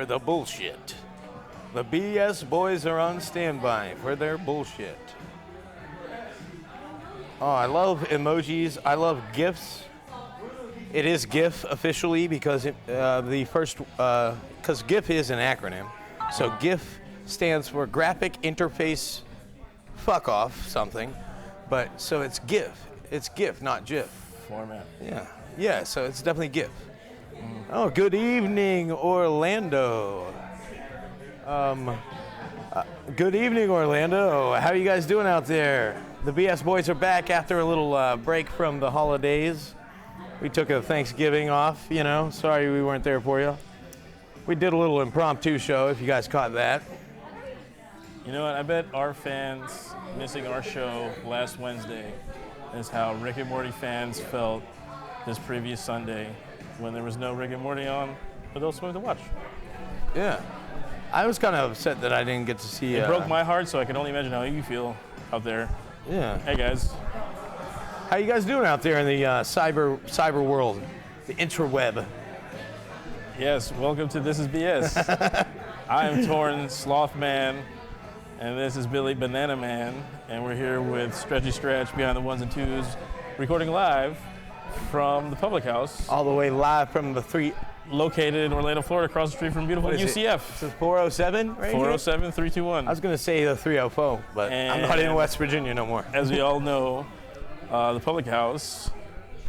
The bullshit. The BS boys are on standby for their bullshit. Oh, I love emojis. I love GIFs. It is GIF officially because because GIF is an acronym. So GIF stands for Graphic Interface Fuck Off something. But so it's GIF. It's GIF, not GIF. Format. Yeah. So it's definitely GIF. Oh, good evening, Orlando. Good evening, Orlando. How are you guys doing out there? The BS boys are back after a little break from the holidays. We took a Thanksgiving off, you know. Sorry we weren't there for you. We did a little impromptu show, if you guys caught that. You know what? I bet our fans missing our show last Wednesday is how Rick and Morty fans felt this previous Sunday when there was no Rick and Morty on, but they'll swim to watch. Yeah. I was kind of upset that I didn't get to see... It broke my heart, so I can only imagine how you feel out there. Yeah. Hey, guys. How you guys doing out there in the cyber world, the interweb? Yes, welcome to This Is BS. I am Torn Sloth Man, and this is Billy Banana Man, and we're here with Stretchy Stretch behind the ones and twos, recording live from the Public House. All the way live from the located in Orlando, Florida, across the street from beautiful UCF. This is 407 right 407 321. I was going to say the 304, but I'm not in West Virginia no more. As we all know, the Public House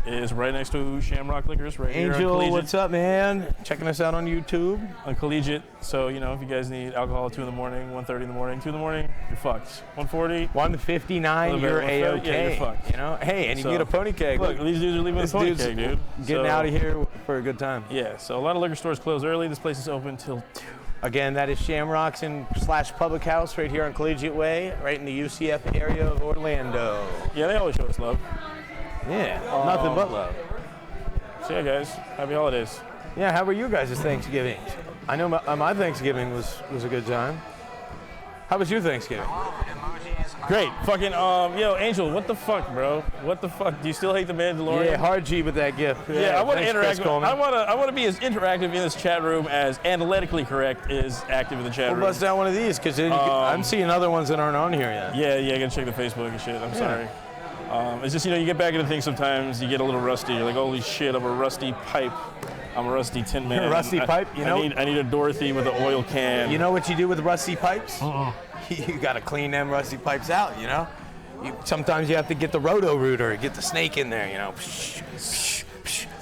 is right next to Shamrock Liquors, right here on Angel, Collegiate. what's up, man? Checking us out on YouTube. On Collegiate. So, you know, if you guys need alcohol at 2 in the morning, 1:30 in the morning, 2 in the morning, you're fucked. 1:40. 1:59, you're A-OK. Yeah, you're fucked. You know? Hey, and you can get a pony keg. Look, these dudes are leaving a pony keg, dude. Getting out of here for a good time. Yeah, so a lot of liquor stores close early. This place is open till 2. Again, that is Shamrock's / Public House right here on Collegiate Way, right in the UCF area of Orlando. Yeah, they always show us love. Yeah, nothing but love. So yeah, guys, happy holidays. Yeah, how were you guys' Thanksgiving? I know my Thanksgiving was a good time. How was your Thanksgiving? Great. Fucking, yo, Angel, what the fuck, bro? What the fuck? Do you still hate the Mandalorian? Yeah, hard G with that gift. Yeah, I want to interact. I want to be as interactive in this chat room as analytically correct is active in the chat room. We'll bust down one of these because I'm seeing other ones that aren't on here yet. Yeah, I gotta check the Facebook and shit. I'm sorry. It's just, you know, you get back into things sometimes, you get a little rusty. You're like, holy shit, I'm a rusty pipe. I'm a rusty tin man. You're a rusty pipe, you know? I need a Dorothy with an oil can. You know what you do with rusty pipes? You gotta clean them rusty pipes out, you know? Sometimes you have to get the roto-rooter, get the snake in there, you know?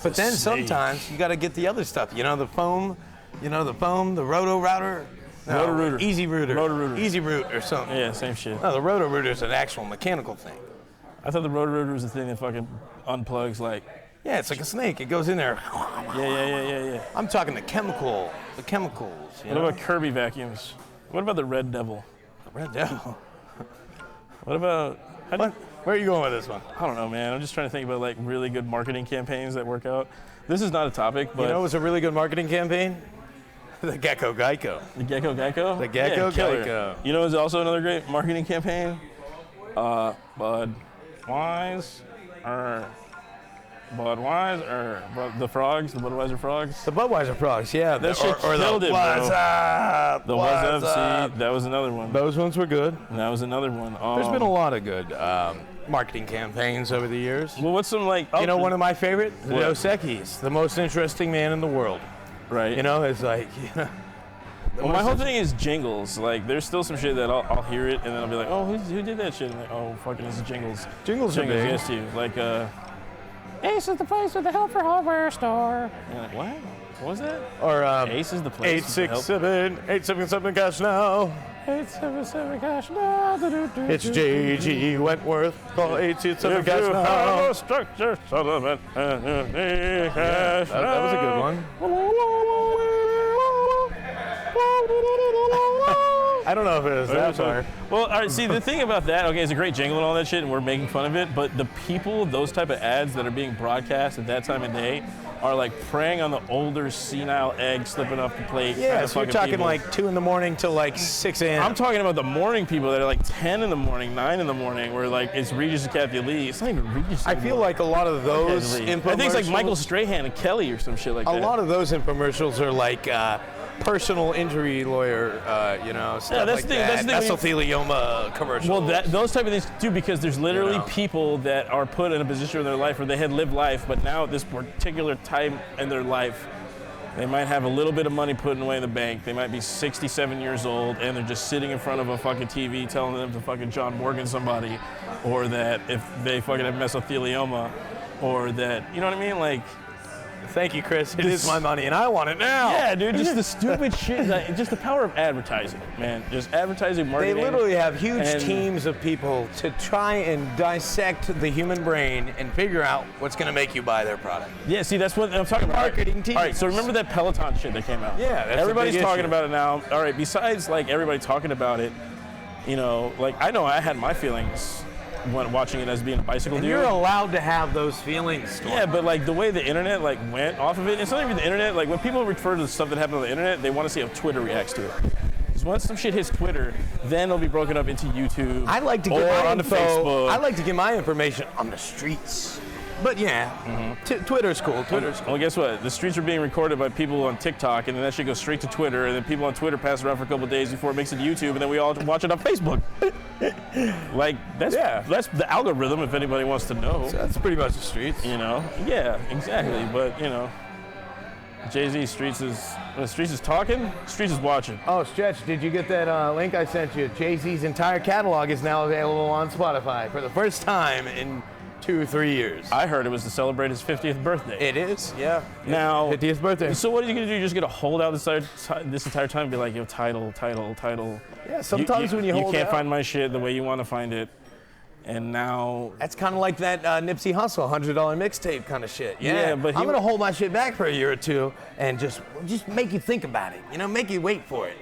But then sometimes you gotta get the other stuff, you know, the foam, the roto-router. No, Roto-rooter. Easy rooter. Roto-rooter. Easy root or something. Yeah, same shit. No, the roto-rooter is an actual mechanical thing. I thought the roto-rooter was the thing that fucking unplugs, like... Yeah, it's like a snake. It goes in there. Yeah. I'm talking the chemicals. What about Kirby vacuums? What about the Red Devil? The Red Devil? What about... Where are you going with this one? I don't know, man. I'm just trying to think about, like, really good marketing campaigns that work out. This is not a topic, but... You know what was a really good marketing campaign? The Gecko Geico. The Gecko Geico? The Gecko Geico. You know what's also another great marketing campaign? Budweiser, the frogs, the Budweiser frogs. The Budweiser frogs, yeah. That shit killed it, bro. The What's Up, see, that was another one. Those ones were good. And that was another one. There's been a lot of good marketing campaigns over the years. Well, what's some, like... You know, one of my favorite? The Dos Equis, the most interesting man in the world. Right. You know, it's like... Well, my whole thing is jingles. Like, there's still some shit that I'll hear it, and then I'll be like, oh, who did that shit? And like, oh, fucking, this is Jingles. Jingles are big. Yes, to you. Like, Ace is the place with the helper hardware store. You're like, what? What was that? Or Ace is the place. 877 cash now. 877 cash now. It's JayZ Wentworth. Call 877 cash now. Structure, Sullivan. That was a good one. I don't know if it was that far. Well, all right, see, the thing about that, okay, it's a great jingle and all that shit, and we're making fun of it, but the people, those type of ads that are being broadcast at that time of day are like preying on the older, senile egg slipping off the plate. Yeah, so you're talking like 2 in the morning till like 6 a.m. I'm talking about the morning people that are like 10 in the morning, 9 in the morning, where like it's Regis and Kathy Lee. It's not even Regis. I feel like a lot of those infomercials. I think it's like Michael Strahan and Kelly or some shit like that. A lot of those infomercials are like personal injury lawyer, stuff that's like the thing, that's that. the thing. Mesothelioma commercials. Well, those type of things too, because there's literally people that are put in a position in their life where they had lived life, but now at this particular time in their life, they might have a little bit of money put away in the bank. They might be 67 years old, and they're just sitting in front of a fucking TV telling them to fucking John Morgan somebody, or that if they fucking have mesothelioma, or that, you know what I mean? Like, thank you, Chris. It is my money, and I want it now. yeah, dude, just the stupid shit. Like, just the power of advertising, man. Just advertising, They marketing. literally have huge and- teams of people to try and dissect the human brain and figure out what's going to make you buy their product. Yeah, see, that's what I'm talking about. Marketing teams. All right, so remember that Peloton shit that came out? Yeah, that's a everybody's big talking issue. about it now. All right, besides like everybody talking about it, like I know I had my feelings when watching it as being a bicycle dude. You're allowed to have those feelings. Storm. Yeah, but like the way the internet like went off of it, it's not even the internet. Like when people refer to the stuff that happened on the internet, they want to see how Twitter reacts to it. Because once some shit hits Twitter, then it'll be broken up into YouTube. I like to or get my onto info. Facebook. I like to get my information on the streets. But yeah, Twitter's cool. Twitter's cool. Well, guess what? The streets are being recorded by people on TikTok, and then that shit goes straight to Twitter, and then people on Twitter pass it around for a couple of days before it makes it to YouTube, and then we all watch it on Facebook. Like, that's the algorithm, if anybody wants to know. So that's pretty much the streets. Yeah, exactly. But, JayZ, Streets is talking, Streets is watching. Oh, Stretch, did you get that link I sent you? JayZ's entire catalog is now available on Spotify for the first time in 2-3 years. I heard it was to celebrate his 50th birthday. It is, yeah. Now, 50th birthday. So what are you going to do? You're just going to hold out this entire time and be like, title. Yeah, sometimes when you hold can't out, find my shit the way you want to find it. And now... That's kind of like that Nipsey Hussle $100 mixtape kind of shit. Yeah, but I'm going to hold my shit back for a year or two and just make you think about it. Make you wait for it.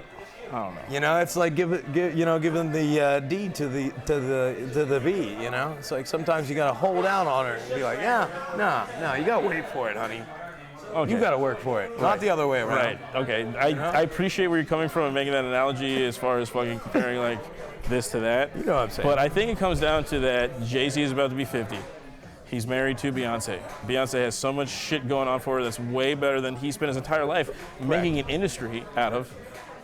I don't know. It's like giving the D to the V. It's like sometimes you gotta hold out on her and be like, no, you gotta wait for it, honey. Okay. You gotta work for it, not the other way around. Right. Okay. I appreciate where you're coming from and making that analogy as far as fucking comparing like this to that. You know what I'm saying? But I think it comes down to that JayZ is about to be 50. He's married to Beyonce. Beyonce has so much shit going on for her that's way better than he spent his entire life making an industry out of.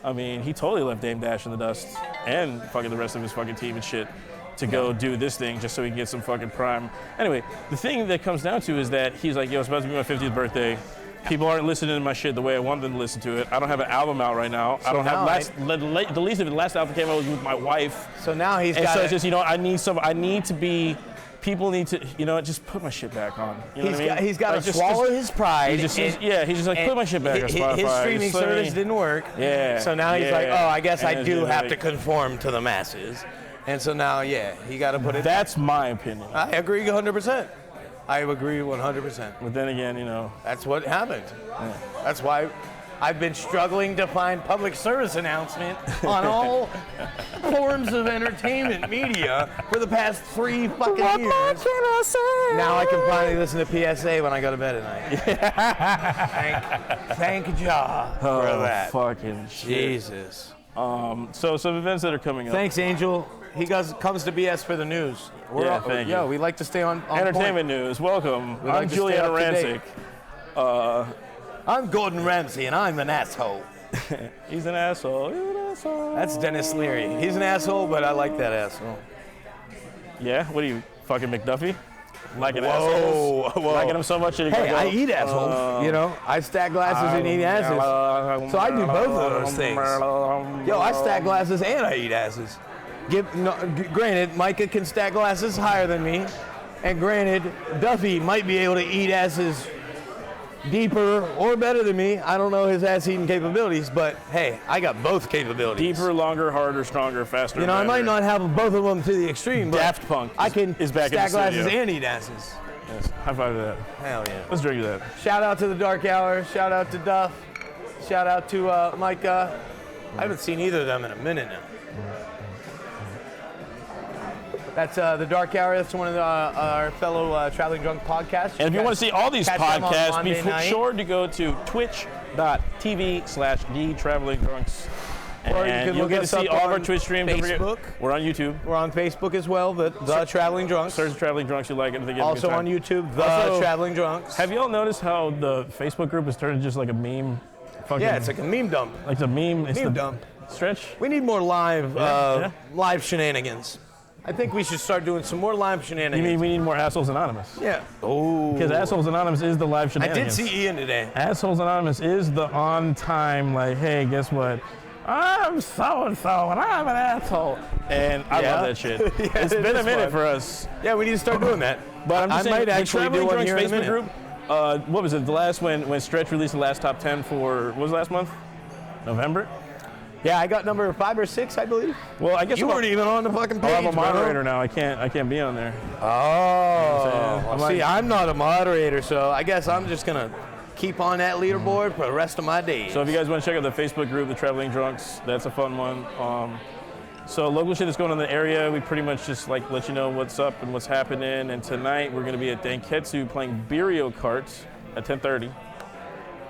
I mean, he totally left Dame Dash in the dust and fucking the rest of his fucking team and shit to go do this thing just so he can get some fucking prime. Anyway, the thing that comes down to is that he's like, it's about to be my 50th birthday. People aren't listening to my shit the way I want them to listen to it. I don't have an album out right now. I don't have the least of it. The last album came out was with my wife. So now he's and got. So it's just, I need to be. People need to, just put my shit back on. You know what I mean? He's got Like, to swallow his pride. He's just like, put my shit back on Spotify. His streaming service didn't work. Yeah. So now he's like, I guess I do have like, to conform to the masses. And so now, he got to put it. That's my opinion. I agree 100%. I agree 100%. But then again, That's what happened. Yeah. That's why I've been struggling to find public service announcement on all forms of entertainment media for the past 3 fucking years. What can I say? Now I can finally listen to PSA when I go to bed at night. Thank Jah for that. Fucking shit. Jesus. So some events that are coming up. Thanks, Angel. He comes to BS for the news. Thank you. We like to stay on Entertainment point. news. Welcome. We like I'm to Juliana stay up to Rancic. I'm Gordon Ramsay, and I'm an asshole. He's an asshole. He's an asshole. That's Dennis Leary. He's an asshole, but I like that asshole. Yeah? What are you, fucking McDuffie? Liking Whoa, assholes? whoa. Liking them so much that you Hey, go, I eat assholes. I stack glasses and eat asses. So I do both of those things. Yo, I stack glasses and I eat asses. Granted, Micah can stack glasses higher than me, and granted, Duffy might be able to eat asses deeper or better than me. I don't know his ass eating capabilities, but hey, I got both capabilities. Deeper, longer, harder, stronger, faster. I might not have both of them to the extreme, but Daft Punk I can is back stack in the glasses studio. and eat asses. Yes. High five to that. Hell yeah. Let's drink to that. Shout out to the Dark Hour. Shout out to Duff. Shout out to Micah. I haven't seen either of them in a minute now. That's the Dark Hour. That's one of our fellow Traveling Drunk podcasts. And if you want to see all these catch them on podcasts, be Monday night. sure to go to twitch.tv/TheTravelingDrunks. Or you And can you'll look get to us see up all of our on Twitch streams. Don't forget, Facebook. we're on YouTube. We're on Facebook as well, the Traveling Drunks. Search Traveling Drunks. You like it. They get a Also good time. on YouTube, the Also, Traveling Drunks. Have you all noticed how the Facebook group has turned just like a meme fucking. Yeah, it's like a meme dump. like the meme. It's Meme the dump. Stretch. We need more live, Yeah. live shenanigans. I think we should start doing some more live shenanigans. You mean we need more Assholes Anonymous? Yeah. Oh. Because Assholes Anonymous is the live I shenanigans. did see Ian today. Assholes Anonymous is the on time, like, hey, guess what? I'm so and so, and I'm an asshole. And I Yeah. love that shit. Yeah, It's it been a is minute fun. for us. Yeah, we need to start doing that. But I'm just I saying, might the actually do Traveling one Drunks here in a Facebook minute. group. What was it? The last when Stretch released the last top 10 for what was last month? November. Yeah, I got number 5 or 6, I believe. Well, I guess You weren't even on the fucking page, I'm a bro. moderator now. I can't be on there. Oh, I'm see, like- I'm not a moderator, so I guess I'm just gonna keep on that leaderboard for the rest of my days. So if you guys want to check out the Facebook group, the Traveling Drunks, that's a fun one. So local shit that's going on in the area, we pretty much just like let you know what's up and what's happening. And tonight we're going to be at Danketsu playing Beerio Kart at 10:30.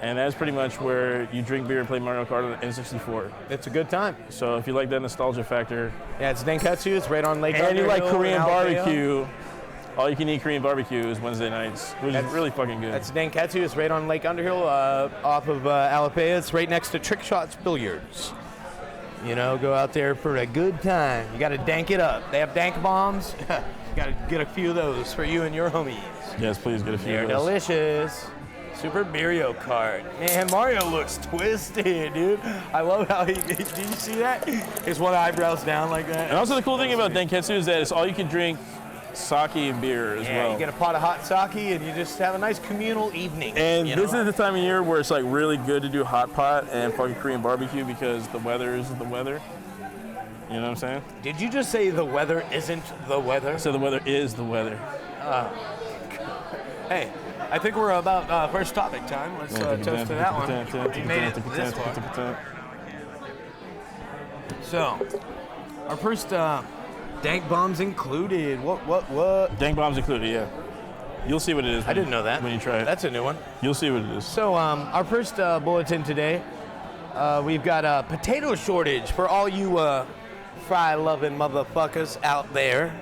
And that's pretty much where you drink beer and play Mario Kart on the N64. It's a good time. So if you like that nostalgia factor, Yeah, it's Danketsu. It's right on Lake and you like Underhill Korean in Alabama. barbecue, all you can eat Korean barbecue is Wednesday nights, which is really fucking good. That's Danketsu. It's right on Lake Underhill, off of Alapaya. It's right next to Trick Shots Billiards. You know, go out there for a good time. You got to dank it up. They have dank bombs. You got to get a few of those for you and your homies. Yes, please get a few They're of those. delicious. Super Beerio Kart. Man, Mario looks twisted, dude. I love how did you see that? His one eyebrow's down like that. And also the cool thing about Danketsu is that it's all you can drink sake and beer as Yeah, well. you get a pot of hot sake and you just have a nice communal evening. And you this know? is the time of year where it's like really good to do hot pot and fucking Korean barbecue because the weather is the weather. You know what I'm saying? Did you just say the weather isn't the weather? So the weather is the weather. Hey, I think we're about first topic time. Let's toast to that one. We made it this far. So, our first dank bombs included. What? Dank bombs included, yeah. You'll see what it is. I didn't know that. When you try it. That's a new one. You'll see what it is. So, our first bulletin today, we've got a potato shortage for all you fry-loving motherfuckers out there.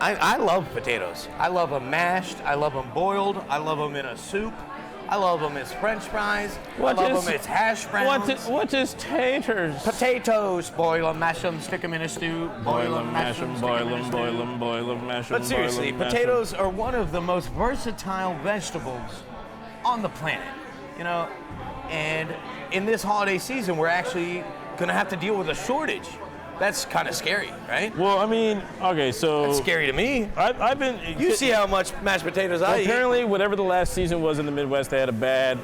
I love potatoes. I love them mashed. I love them boiled. I love them in a soup. I love them as French fries. I love them as hash browns. What is taters? Potatoes, boil them, mash them, stick them in a stew. Boil them, mash them, boil them, boil them, boil them, mash them. But seriously, potatoes are one of the most versatile vegetables on the planet, you know. And in this holiday season, we're actually gonna have to deal with a shortage. That's kind of scary, right? Well, I mean, okay, so That's scary to me. I've been. You see how much mashed potatoes I eat. Apparently, whatever the last season was in the Midwest, they had a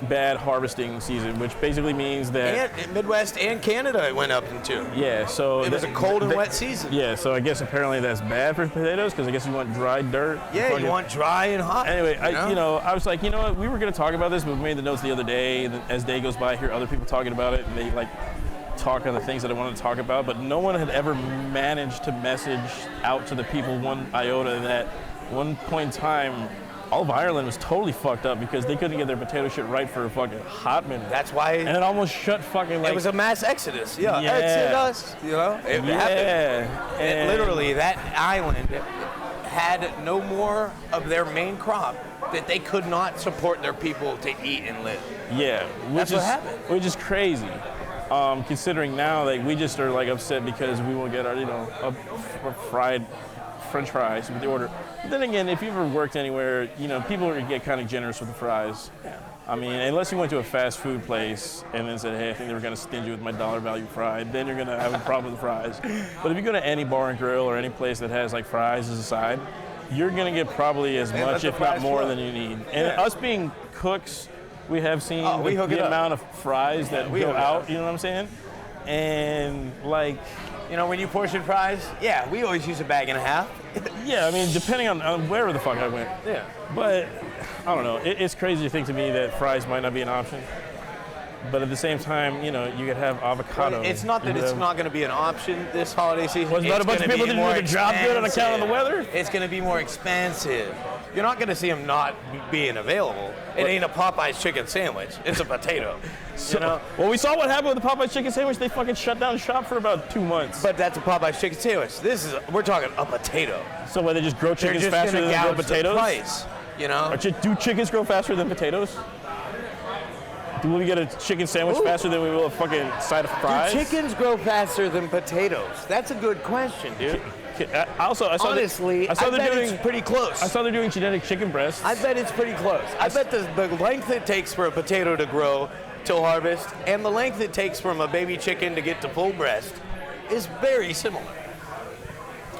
bad harvesting season, which basically means that And Midwest and Canada it went up into. yeah. So It was a cold and wet season. Yeah, so I guess apparently that's bad for potatoes because I guess you want dry dirt. Yeah, you want dry and hot. Anyway, you know? I was like, you know what? We were gonna talk about this, but we made the notes the other day. And as day goes by, I hear other people talking about it, and they like talk on the things that I wanted to talk about. But no one had ever managed to message out to the people one iota that one point in time, all of Ireland was totally fucked up because they couldn't get their potato shit right for a fucking hot minute. That's why And it almost shut fucking like. it was a mass exodus. Yeah, Yeah. exodus. You know, it happened. yeah. And literally, that island had no more of their main crop that they could not support their people to eat and live. Yeah, That's what happened. Which is crazy. Considering now, like we just are like upset because we won't get our, fried French fries with the order. But then again, if you've ever worked anywhere, people are gonna get kind of generous with the fries. I mean, unless you went to a fast food place and then said, hey, I think they were gonna stingy with my dollar value fry, then you're gonna have a problem with the fries. But if you go to any bar and grill or any place that has like fries as a side, you're gonna get probably as let much, the if not fries more, flow. than you need. And us being cooks, we have seen we hook it the up. amount of fries that we go hook it out, up. you know what I'm saying? And like, When you portion fries, yeah, we always use a bag and a half. yeah, I mean, depending on where the fuck I went. Yeah. But I don't know. It's crazy to think to me that fries might not be an option. But at the same time, you could have avocado. It's not that it's not going to be an option this holiday season. Was not a bunch of people that do the job good on account of the weather? It's going to be more expensive. You're not going to see them not being available. It ain't a Popeye's chicken sandwich. It's a potato. Well, we saw what happened with the Popeye chicken sandwich. They fucking shut down shop for about 2 months. But that's a Popeye's chicken sandwich. We're talking a potato. So what, they just grow They're chickens just faster going to than they grow gouge the potatoes? price. Do chickens grow faster than potatoes? Will we get a chicken sandwich faster than we will a fucking side of fries? Do chickens grow faster than potatoes? That's a good question, dude. I saw Honestly, I bet it's pretty close. I saw they're doing genetic chicken breasts. I bet it's pretty close. I bet the length it takes for a potato to grow till harvest and the length it takes from a baby chicken to get to full breast is very similar.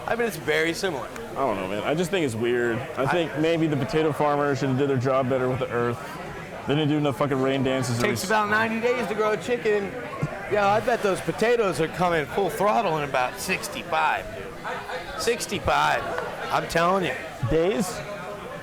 I bet it's very similar. I don't know, man. I just think it's weird. I think maybe the potato farmers should have did their job better with the earth. They didn't do enough fucking rain dances. It takes about 90 days to grow a chicken. Yeah, I bet those potatoes are coming full throttle in about 65, dude. 65. I'm telling you. Days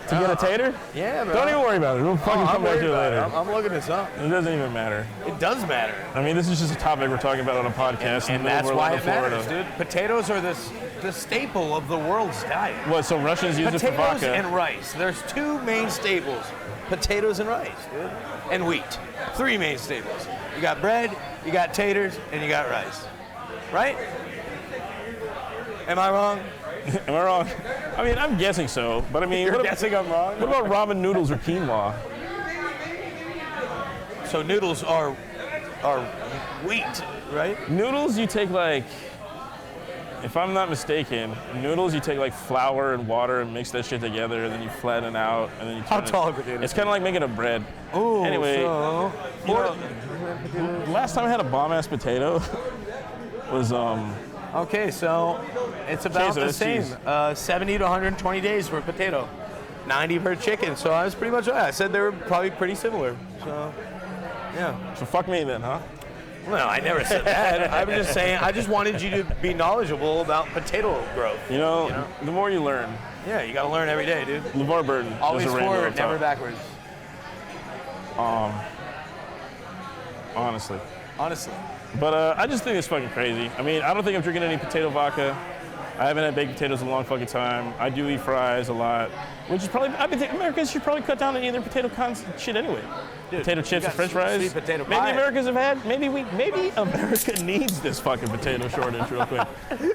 to get a tater? Yeah, man. Don't even worry about it. We'll fucking come back to it later. I'm looking this up. It doesn't even matter. It does matter. I mean, this is just a topic we're talking about on a podcast. And that's why it matters, dude. Potatoes are the staple of the world's diet. What, so Russians use it for vodka? Potatoes and rice. There's two main staples. Potatoes and rice, dude. And wheat. Three main staples. You got bread, you got taters, and you got rice. Right? Am I wrong? Am I wrong? I mean, I'm guessing so, but I mean... You're guessing I'm wrong? What about ramen noodles or quinoa? So noodles are wheat, right? Noodles, you take like... If I'm not mistaken, noodles, you take like flour and water and mix that shit together, and then you flatten it out, and then you turn How tall are potatoes? It's kind of like making a bread. Ooh, anyway, so... you know, last time I had a bomb-ass potato was... Okay, so it's about the same. 70 to 120 days for a potato. 90 per chicken, so I was pretty much right. I said they were probably pretty similar. So, yeah. So fuck me then, huh? No, I never said that. I was just saying, I just wanted you to be knowledgeable about potato growth. You know, the more you learn. Yeah, you got to learn every day, dude. LeVar Burton. Always forward, never backwards. Honestly. But I just think it's fucking crazy. I mean, I don't think I'm drinking any potato vodka. I haven't had baked potatoes in a long fucking time. I do eat fries a lot, which is probably, I think Americans should probably cut down on either potato shit anyway. Dude, potato chips and french fries. Sweet potato maybe pie. Americans have had, maybe America needs this fucking potato shortage real quick.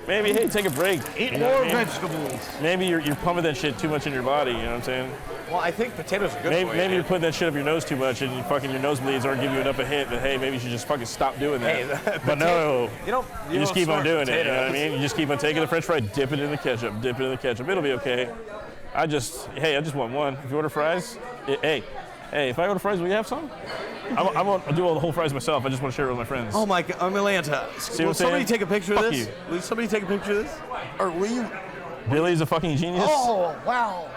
Maybe, hey, take a break. Eat more vegetables. Maybe you're pumping that shit too much in your body, you know what I'm saying? Well, I think potatoes are good for you. Maybe you're putting that shit up your nose too much and your nosebleeds aren't giving you enough a hit that, hey, maybe you should just fucking stop doing that. Hey, but no, you just keep on doing potatoes. it, you know what I mean? You just keep on taking the french fry, dip it in the ketchup. It'll be okay. I just want one. If you order fries, hey, if I order fries, will you have some? I won't do all the whole fries myself. I just want to share it with my friends. Oh my God, Atlanta. Will somebody take a picture of Fuck this? you. Will somebody take a picture of this? Or will you? Billy's a fucking genius. Oh, wow.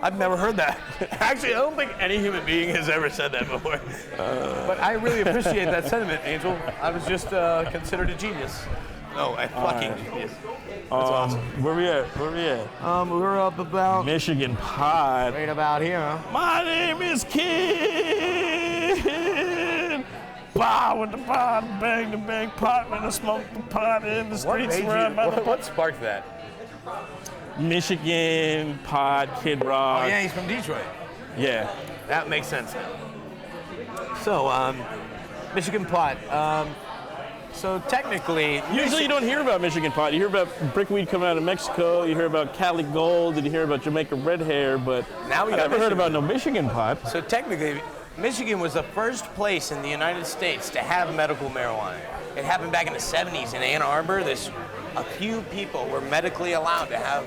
I've never heard that. Actually, I don't think any human being has ever said that before. But I really appreciate that sentiment, Angel. I was just considered a genius. No, a fucking genius. That's awesome. Where we at? We're up about Michigan Pod. right about here. My name is Kid. Bah with the pot, bang the bang pot, and I smoke the pot in the streets around by the What sparked that? Michigan Pod, Kid Rock. Oh yeah, he's from Detroit. Yeah. That makes sense now. So, Michigan pot. So technically, Usually you don't hear about Michigan pot. You hear about brickweed coming out of Mexico. You hear about Cali Gold, and you hear about Jamaica Red Hair. But Now we I got never heard Michigan. about no Michigan pot. So technically, Michigan was the first place in the United States to have medical marijuana. It happened back in the 70s in Ann Arbor. A few people were medically allowed to have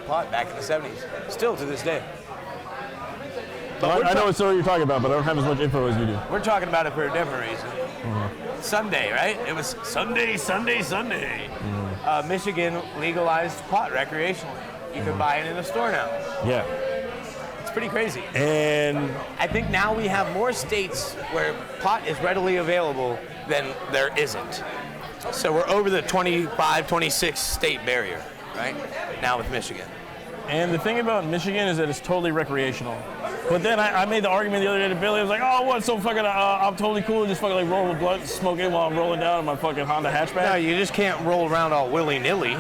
pot back in the 70s. Still to this day. But I know what story you're talking about, but I don't have as much info as you do. We're talking about it for a different reason. Sunday, right? It was Sunday. Michigan legalized pot recreationally. You can buy it in the store now. Yeah. It's pretty crazy. And I think now we have more states where pot is readily available than there isn't. So we're over the 25, 26 state barrier, right? Now with Michigan. And the thing about Michigan is that it's totally recreational. But then I made the argument the other day to Billy. I was like, oh, what? So fucking, I'm totally cool and just fucking like rolling a blunt and smoking while I'm rolling down in my fucking Honda hatchback. No, you just can't roll around all willy-nilly.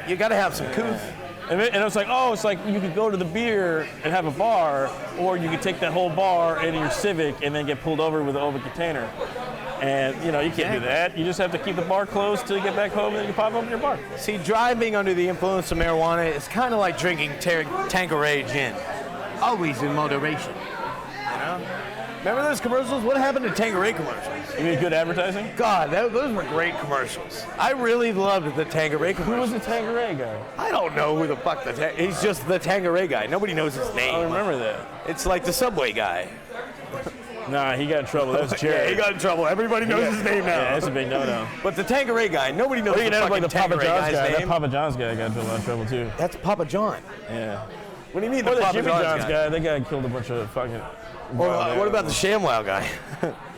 You got to have some couth. And I was like, oh, it's like you could go to the beer and have a bar, or you could take that whole bar in your Civic and then get pulled over with an open container. And, you can't do that. You just have to keep the bar closed till you get back home and then you pop open your bar. See, driving under the influence of marijuana is kind of like drinking Tanqueray gin. Always in moderation, Remember those commercials? What happened to Tanqueray commercials? You mean good advertising? God, those were great commercials. I really loved the Tanqueray Who commercials. was the Tanqueray guy? I don't know who the fuck he's just the Tanqueray guy. Nobody knows his name. I don't remember that. It's like the Subway guy. Nah, he got in trouble. That was Jerry. Yeah, he got in trouble. Everybody knows his name now. Yeah, that's a big no-no. But the Tanqueray guy, nobody knows Or you the can end up fucking like the Papa Tanqueray John's guy's guy. That name. Papa John's guy got into a lot of trouble too. That's Papa John. Yeah. What do you mean Or the the Papa Jimmy John's John's guy? guy. That guy killed a bunch of fucking. What about the ShamWow guy?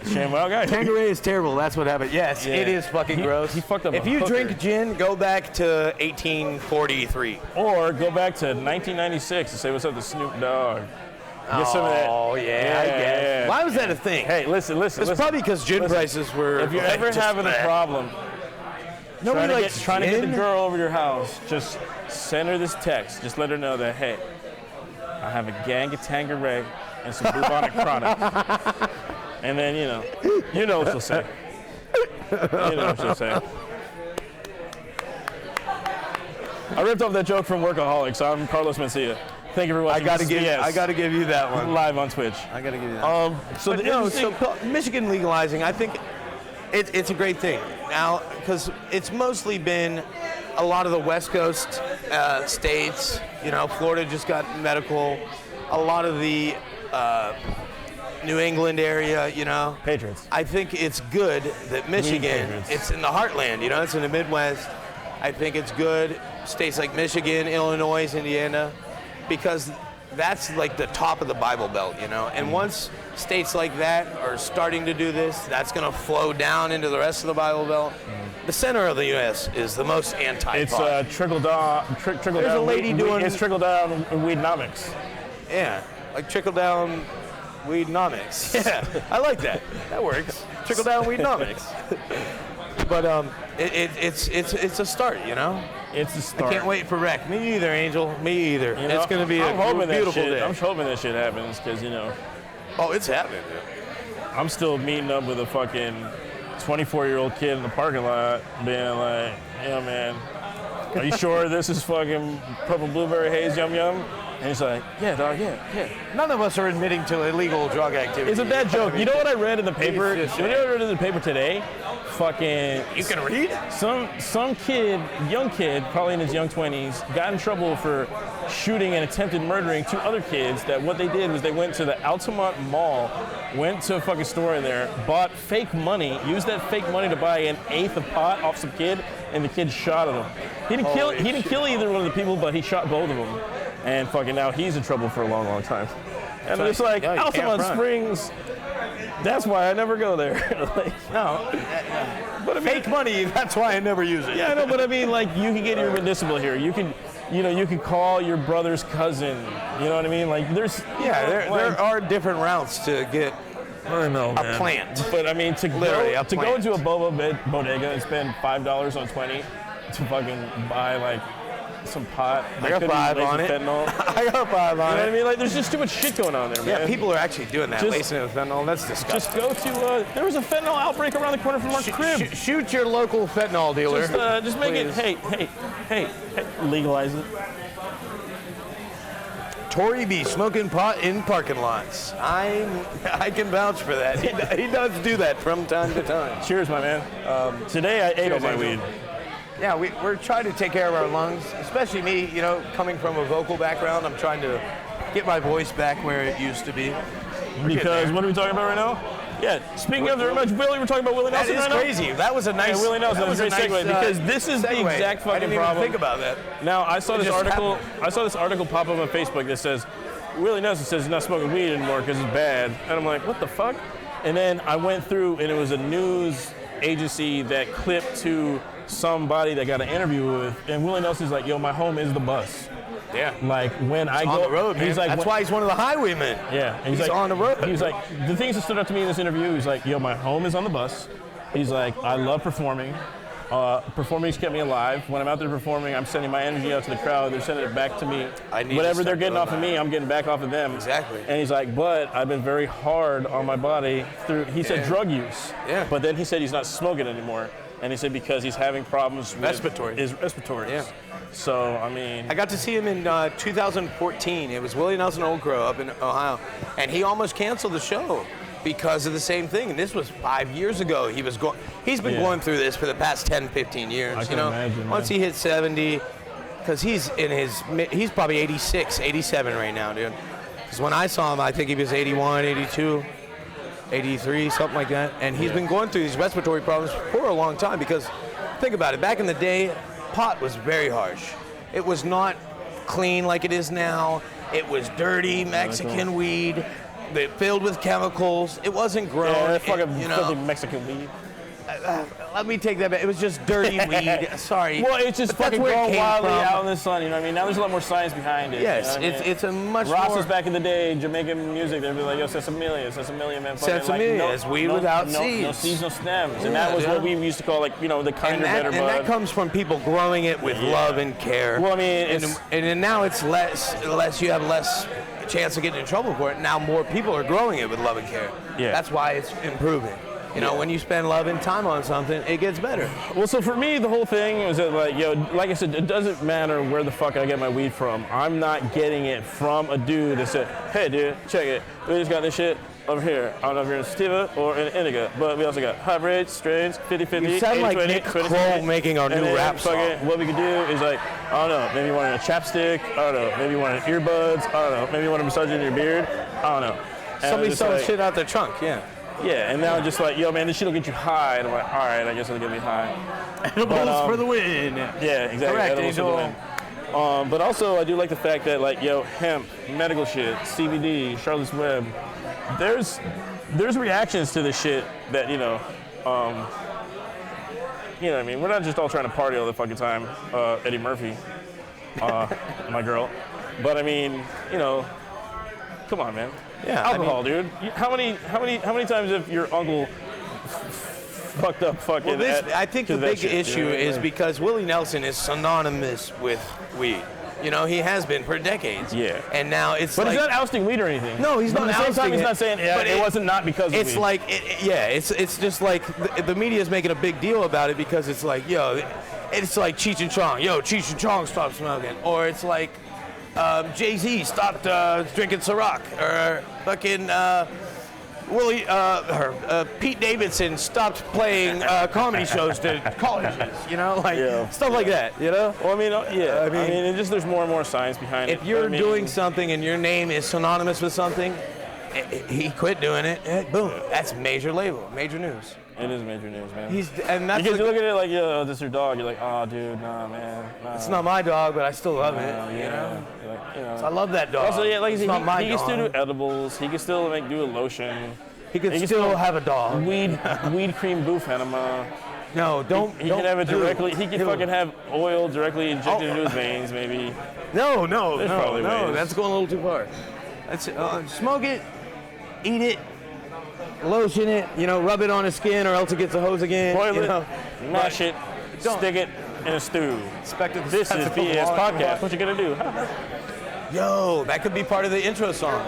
ShamWow guy? Tanqueray is terrible. That's what happened. Yes, Yeah. it is fucking gross. He fucked up If a you hooker. drink gin, go back to 1843. Or go back to 1996 and say what's up to Snoop Dogg. Get some of that. Oh, yeah, I guess. yeah. Why was that a thing? Hey, listen. It's probably because gin prices were. If you're like, ever just having a bad. problem Nobody likes trying to get the gin? girl over to your house, just send her this text. Just let her know that, hey, I have a gang of Tanqueray and some bubonic chronic. And then, you know what she'll say. You know what she'll say. I ripped off that joke from Workaholics. I'm Carlos Mencia. Thank you for watching. I BS gotta give you that one. live on Twitch. I gotta give you that. So Michigan legalizing, I think it's a great thing now because it's mostly been a lot of the West Coast states. You know, Florida just got medical. A lot of the New England area. You know, Patriots. I think it's good that Michigan. Patriots. It's in the heartland. You know, it's in the Midwest. I think it's good. States like Michigan, Illinois, Indiana. Because that's like the top of the Bible Belt, you know? And once states like that are starting to do this, that's going to flow down into the rest of the Bible Belt. The center of the U.S. is the most anti-pot. It's trickle down. There's a lady doing- It's trickle down weednomics. Yeah, like trickle-down weednomics. Yeah, I like that. That works. Trickle-down weednomics. But it's a start, you know? It's a start. Can't wait for rec. Me either, Angel. Me either. You know, It's going to be I'm a hoping beautiful that shit, day. I'm hoping that shit happens because, Oh, it's happening, dude. I'm still meeting up with a fucking 24-year-old kid in the parking lot being like, yeah, man, are you sure this is fucking purple blueberry haze yum yum? And he's like, yeah, dog, yeah. None of us are admitting to illegal drug activity. It's a bad joke. You know what I read in the paper? You know just what I read in the paper today? Fucking You can read? some kid, young kid, probably in his young 20s, got in trouble for shooting and attempted murdering two other kids. That what they did was they went to the Altamont Mall, went to a fucking store in there, bought fake money, used that fake money to buy an eighth of pot off some kid, and the kid shot at him. He didn't kill either one of the people, but he shot both of them. And fucking now he's in trouble for a long, long time. And it's like, Yeah, you can't Altamont run. Springs, that's why I never go there. Like, No. but I mean, Fake money, that's why I never use it. yeah, I know, but I mean, like, you can get your medicinal here. You can, you can call your brother's cousin. You know what I mean? Like, there's, Yeah, there are different routes to get I know, a plant. But I mean, Literally, a to go plant. into a bodega and spend $5 on 20 to fucking buy like some pot. I got 5 on it. Fentanyl. I got 5 You know on what I it. mean? Like, there's just too much shit going on there, man. Yeah, people are actually doing that, Just- lacing it with fentanyl. That's disgusting. Just go to. There was a fentanyl outbreak around the corner from our crib. Shoot your local fentanyl dealer. Just make it. please. Hey, legalize it. Tory B smoking pot in parking lots. I can vouch for that. He does do that from time to time. Cheers, my man. Today I ate all my Angel. weed. Yeah, we're trying to take care of our lungs, especially me, you know, coming from a vocal background. I'm trying to get my voice back where it used to be. Because what are we talking about right now? Yeah, speaking of the rematch, Willie, we're talking about Willie That Nelson is right now. crazy. That was a nice. Yeah, Willie Nelson, that was that's a great segue, because this is the segue. exact fucking I didn't even problem. think about that. Now I saw this just article. happened. I saw this article pop up on Facebook that says Willie Nelson says he's not smoking weed anymore because it's bad, and I'm like, what the fuck? And then I went through, and it was a news agency that clipped to somebody that got an interview with, and Willie Nelson's like, yo, my home is the bus. Yeah. Like when I On go the road, man. he's like, That's why he's one of the highwaymen. yeah, and He's like, on the road. He was like, the things that stood out to me in this interview, he's like, yo, my home is on the bus. He's like, I love performing. Performing's kept me alive. When I'm out there performing, I'm sending my energy out to the crowd. They're sending it back to me. I need to Whatever they're start getting doing off of me, I'm getting back off of them. Exactly. And he's like, but I've been very hard on my body through, he said drug use. Yeah. But then he said he's not smoking anymore. And he said because he's having problems with Respiratory. his respiratory. Yeah. So, I mean, I got to see him in 2014. It was Willie Nelson Old Crow up in Ohio, and he almost canceled the show. because of the same thing. And this was 5 years ago. He's been going through this for the past 10, 15 years. I can imagine, once he hit 70, because he's probably 86, 87 right now, dude. Because when I saw him, I think he was 81, 82, 83, something like that. And he's been going through these respiratory problems for a long time because, think about it, back in the day, pot was very harsh. It was not clean like it is now. It was dirty Mexican weed, filled with chemicals. It wasn't grown. Yeah, fucking Mexican weed. Let me take that back. It was just dirty weed. Sorry. Well, it's just But that's fucking where it growing came wildly from. out in the sun, you know what I mean? Now there's a lot more science behind it. Yes, you know what I mean? it's a much Rostas more... back in the day, Jamaican music, they'd be like, yo, sesamilia, man. Sesamilia is weed without seeds. No seeds, no stems. And Yeah, that was yeah. what we used to call, like, you know, the kinder, better bud. And that comes from people growing it with love and care. Well, I mean, and now it's less. You have less chance of getting in trouble for it. Now more people are growing it with love and care. Yeah. That's why it's improving. You know, when you spend love and time on something, it gets better. Well, so for me, the whole thing was that, like, yo, like I said, it doesn't matter where the fuck I get my weed from. I'm not getting it from a dude that said, hey, dude, check it. We just got this shit over here. I don't know if you're in sativa or in indica, but we also got hybrids, strains, 50-50, You sound like 80-20, Nick 20-20. Kroll making our And new then rap song. fucking what we could do is, like, I don't know, maybe you want a chapstick, I don't know, maybe you want earbuds, I don't know, maybe you want to massage in your beard, I don't know. And Somebody just selling like, shit out their trunk, yeah. Yeah, and now just like, yo, man, this shit'll get you high. And I'm like, all right, I guess it'll get me high. Edibles for the win. Yeah, exactly. Correct, Edibles for the Angel. win. But also, I do like the fact that, like, yo, hemp, medical shit, CBD, Charlotte's Web, there's reactions to this shit that, you know what I mean? We're not just all trying to party all the fucking time, Eddie Murphy, my girl. But I mean, you know, come on, man. Yeah, Alcohol, dude. How many times have your uncle fucked up fucking? Well, I think the big issue is like, because Willie Nelson is synonymous with weed. You know, he has been for decades. Yeah. And now it's But like... he's not ousting weed or anything. No, he's not But at the same time, ousting he's it, not saying, yeah, but it wasn't not because of It's weed. like, it's just like the media is making a big deal about it because it's like, yo, it's like Cheech and Chong. Yo, Cheech and Chong stopped smoking. Or it's like JayZ stopped drinking Ciroc. Or fucking Pete Davidson stopped playing comedy shows to colleges. You know, like stuff like that. You know. Well, I mean, I mean, it just there's more and more science behind it. If you're I mean, doing something and your name is synonymous with something, he quit doing it. Boom. That's major label, major news. It is major news, man. And that's because you look at it like, yo, this is your dog. You're like, oh, dude, nah, man. Nah. It's not my dog, but I still love it. Yeah. You know. Like, you know. I love that dog. Also, yeah, like it's he not my can dog. still do edibles. He can still do a lotion. He can still have a dog. Weed cream boof enema. No, don't. He can have it directly. He can fucking have oil directly injected into his veins, maybe. No. probably ways. That's going a little too far. That's smoke it, eat it, lotion it. You know, rub it on his skin, or else it gets a hose again. Boil you it, know. mash it, stick it in a stew. This is BS Podcast. What you gonna do? Yo, that could be part of the intro song.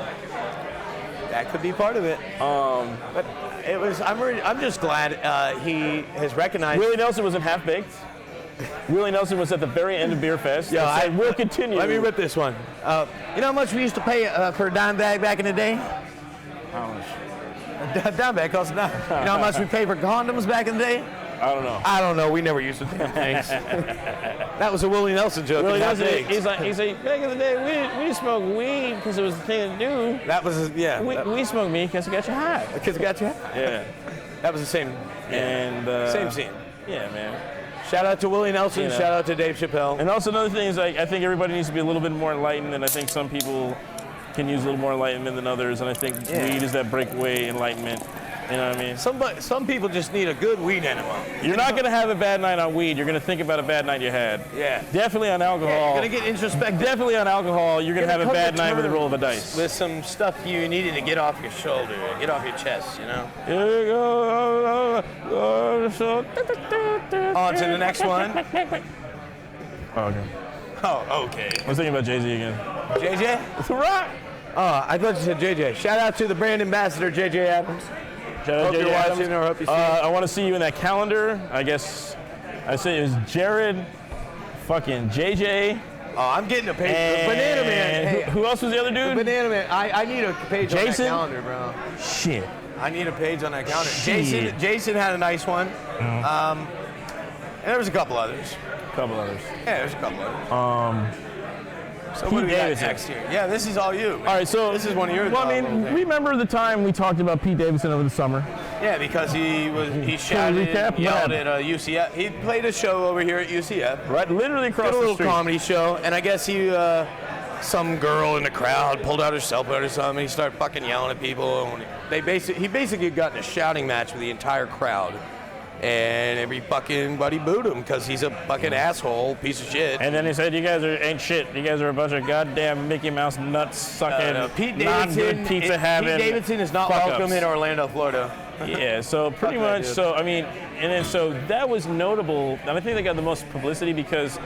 That could be part of it. But it was. I'm just glad he has recognized. Willie Nelson was in Half Baked. Willie Nelson was at the very end of Beer Fest. Yeah, I will continue. Let me rip this one. You know how much we used to pay for a dime bag back in the day? How much? A dime bag cost a dime. You know how much we paid for condoms back in the day? I don't know. I don't know. We never used to do things. That was a Willie Nelson joke. Willie Nelson, he's like, back in the day, we didn't smoke weed because it was the thing to do. That was, yeah. We smoked weed because it got you high. Because it got you high? Yeah. That was the same. And same scene. Yeah, man. Shout out to Willie Nelson. You know. Shout out to Dave Chappelle. And also another thing is, like, I think everybody needs to be a little bit more enlightened, and I think some people can use a little more enlightenment than others, and I think weed is that breakaway enlightenment. You know what I mean? Some people just need a good weed enema. You're not going to have a bad night on weed. You're going to think about a bad night you had. Yeah. Definitely on alcohol. Yeah, you're going to get introspective. Definitely on alcohol, you're going to have a bad night with a roll of a dice. With some stuff you needed to get off your shoulder, get off your chest, you know? Here we go. On to the next one. Oh, okay. Oh, okay. I was thinking about JayZ again. JJ? It's a rock. Oh, I thought you said JJ. Shout out to the brand ambassador, JJ Adams. Shout out Hope JJ you're Adams. watching or hope you see it. I want to see you in that calendar. I guess I say it was Jared, fucking JJ. Oh, I'm getting a page. Banana Man. Hey, Who else was the other dude? Banana Man. I need a page on that Jason? calendar, bro. Shit. I need a page on that counter. Jason had a nice one. And there was a couple others. Yeah, there's a couple others. So what do we got next here? Yeah, this is all you. All right, so this is one of yours. Well, I mean, remember the time we talked about Pete Davidson over the summer? Yeah, because he shouted, yelled at UCF. He played a show over here at UCF. Right, literally across the street. Did a little comedy show, and I guess some girl in the crowd pulled out her cell phone or something. He started fucking yelling at people. And he basically got in a shouting match with the entire crowd. And every fucking buddy booed him because he's a fucking asshole, piece of shit. And then he said, "You guys ain't shit. You guys are a bunch of goddamn Mickey Mouse nuts sucking, Pete non-good pizza having." Pete Davidson is not welcome in Orlando, Florida. Yeah, so pretty much. So I mean, and then so that was notable, and I think they got the most publicity because,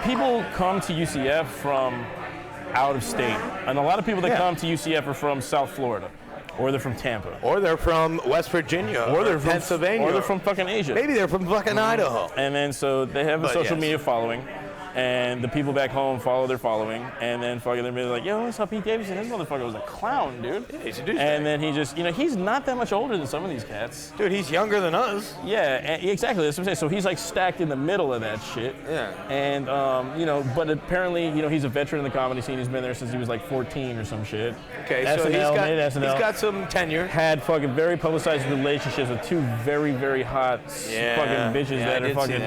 people come to UCF from out of state, and a lot of people that come to UCF are from South Florida. Or they're from Tampa. Or they're from West Virginia. Or they're from Pennsylvania. Or they're from fucking Asia. Maybe they're from fucking Idaho. And then so they have a social media following. And the people back home follow their following. And then fucking they're like, yo, what's up, Pete Davidson? This motherfucker was a clown, dude. Yeah, he's a douchebag. And then he just, he's not that much older than some of these cats. Dude, he's younger than us. Yeah, exactly. That's what I'm saying. So he's like stacked in the middle of that shit. Yeah. And, but apparently, he's a veteran in the comedy scene. He's been there since he was like 14 or some shit. Okay, SNL, so he's got some tenure. Had fucking very publicized relationships with two very, very hot fucking bitches that are fucking,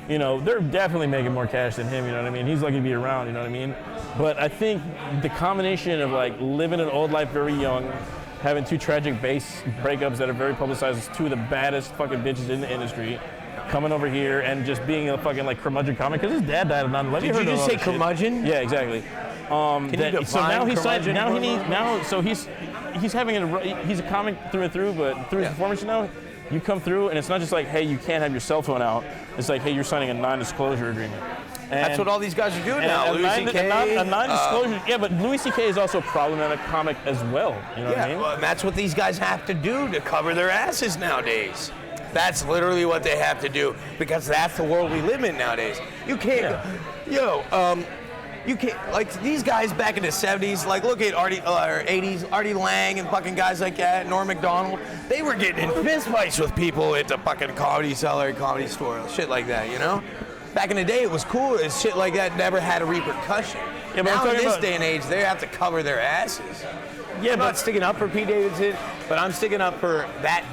they're definitely making more cash than him, you know what I mean? He's lucky to be around, you know what I mean? But I think the combination of like living an old life very young, having two tragic breakups that are very publicized as two of the baddest fucking bitches in the industry, coming over here and just being a fucking like curmudgeon comic, because his dad died of 9/11. Did you just say curmudgeon? Yeah, exactly. Can you define so now he's curmudgeon? he's having he's a comic through and through, but through his performance now, you come through and it's not just like, hey, you can't have your cell phone out. It's like, hey, you're signing a non-disclosure agreement. And that's what all these guys are doing now. Louie CK. A non-disclosure. Yeah, but Louie CK is also a problematic comic as well. You know what I mean? Well, and that's what these guys have to do to cover their asses nowadays. That's literally what they have to do, because that's the world we live in nowadays. You can't, you can't, like these guys back in the 70s, like look at or 80s, Artie Lang and fucking guys like that, Norm Macdonald. They were getting in fist fights with people at the fucking Comedy Cellar, Comedy Store, shit like that, Back in the day, it was cool. Shit like that never had a repercussion. Yeah, but now in this day and age, they have to cover their asses. Yeah, I'm not sticking up for Pete Davidson, but I'm sticking up for that.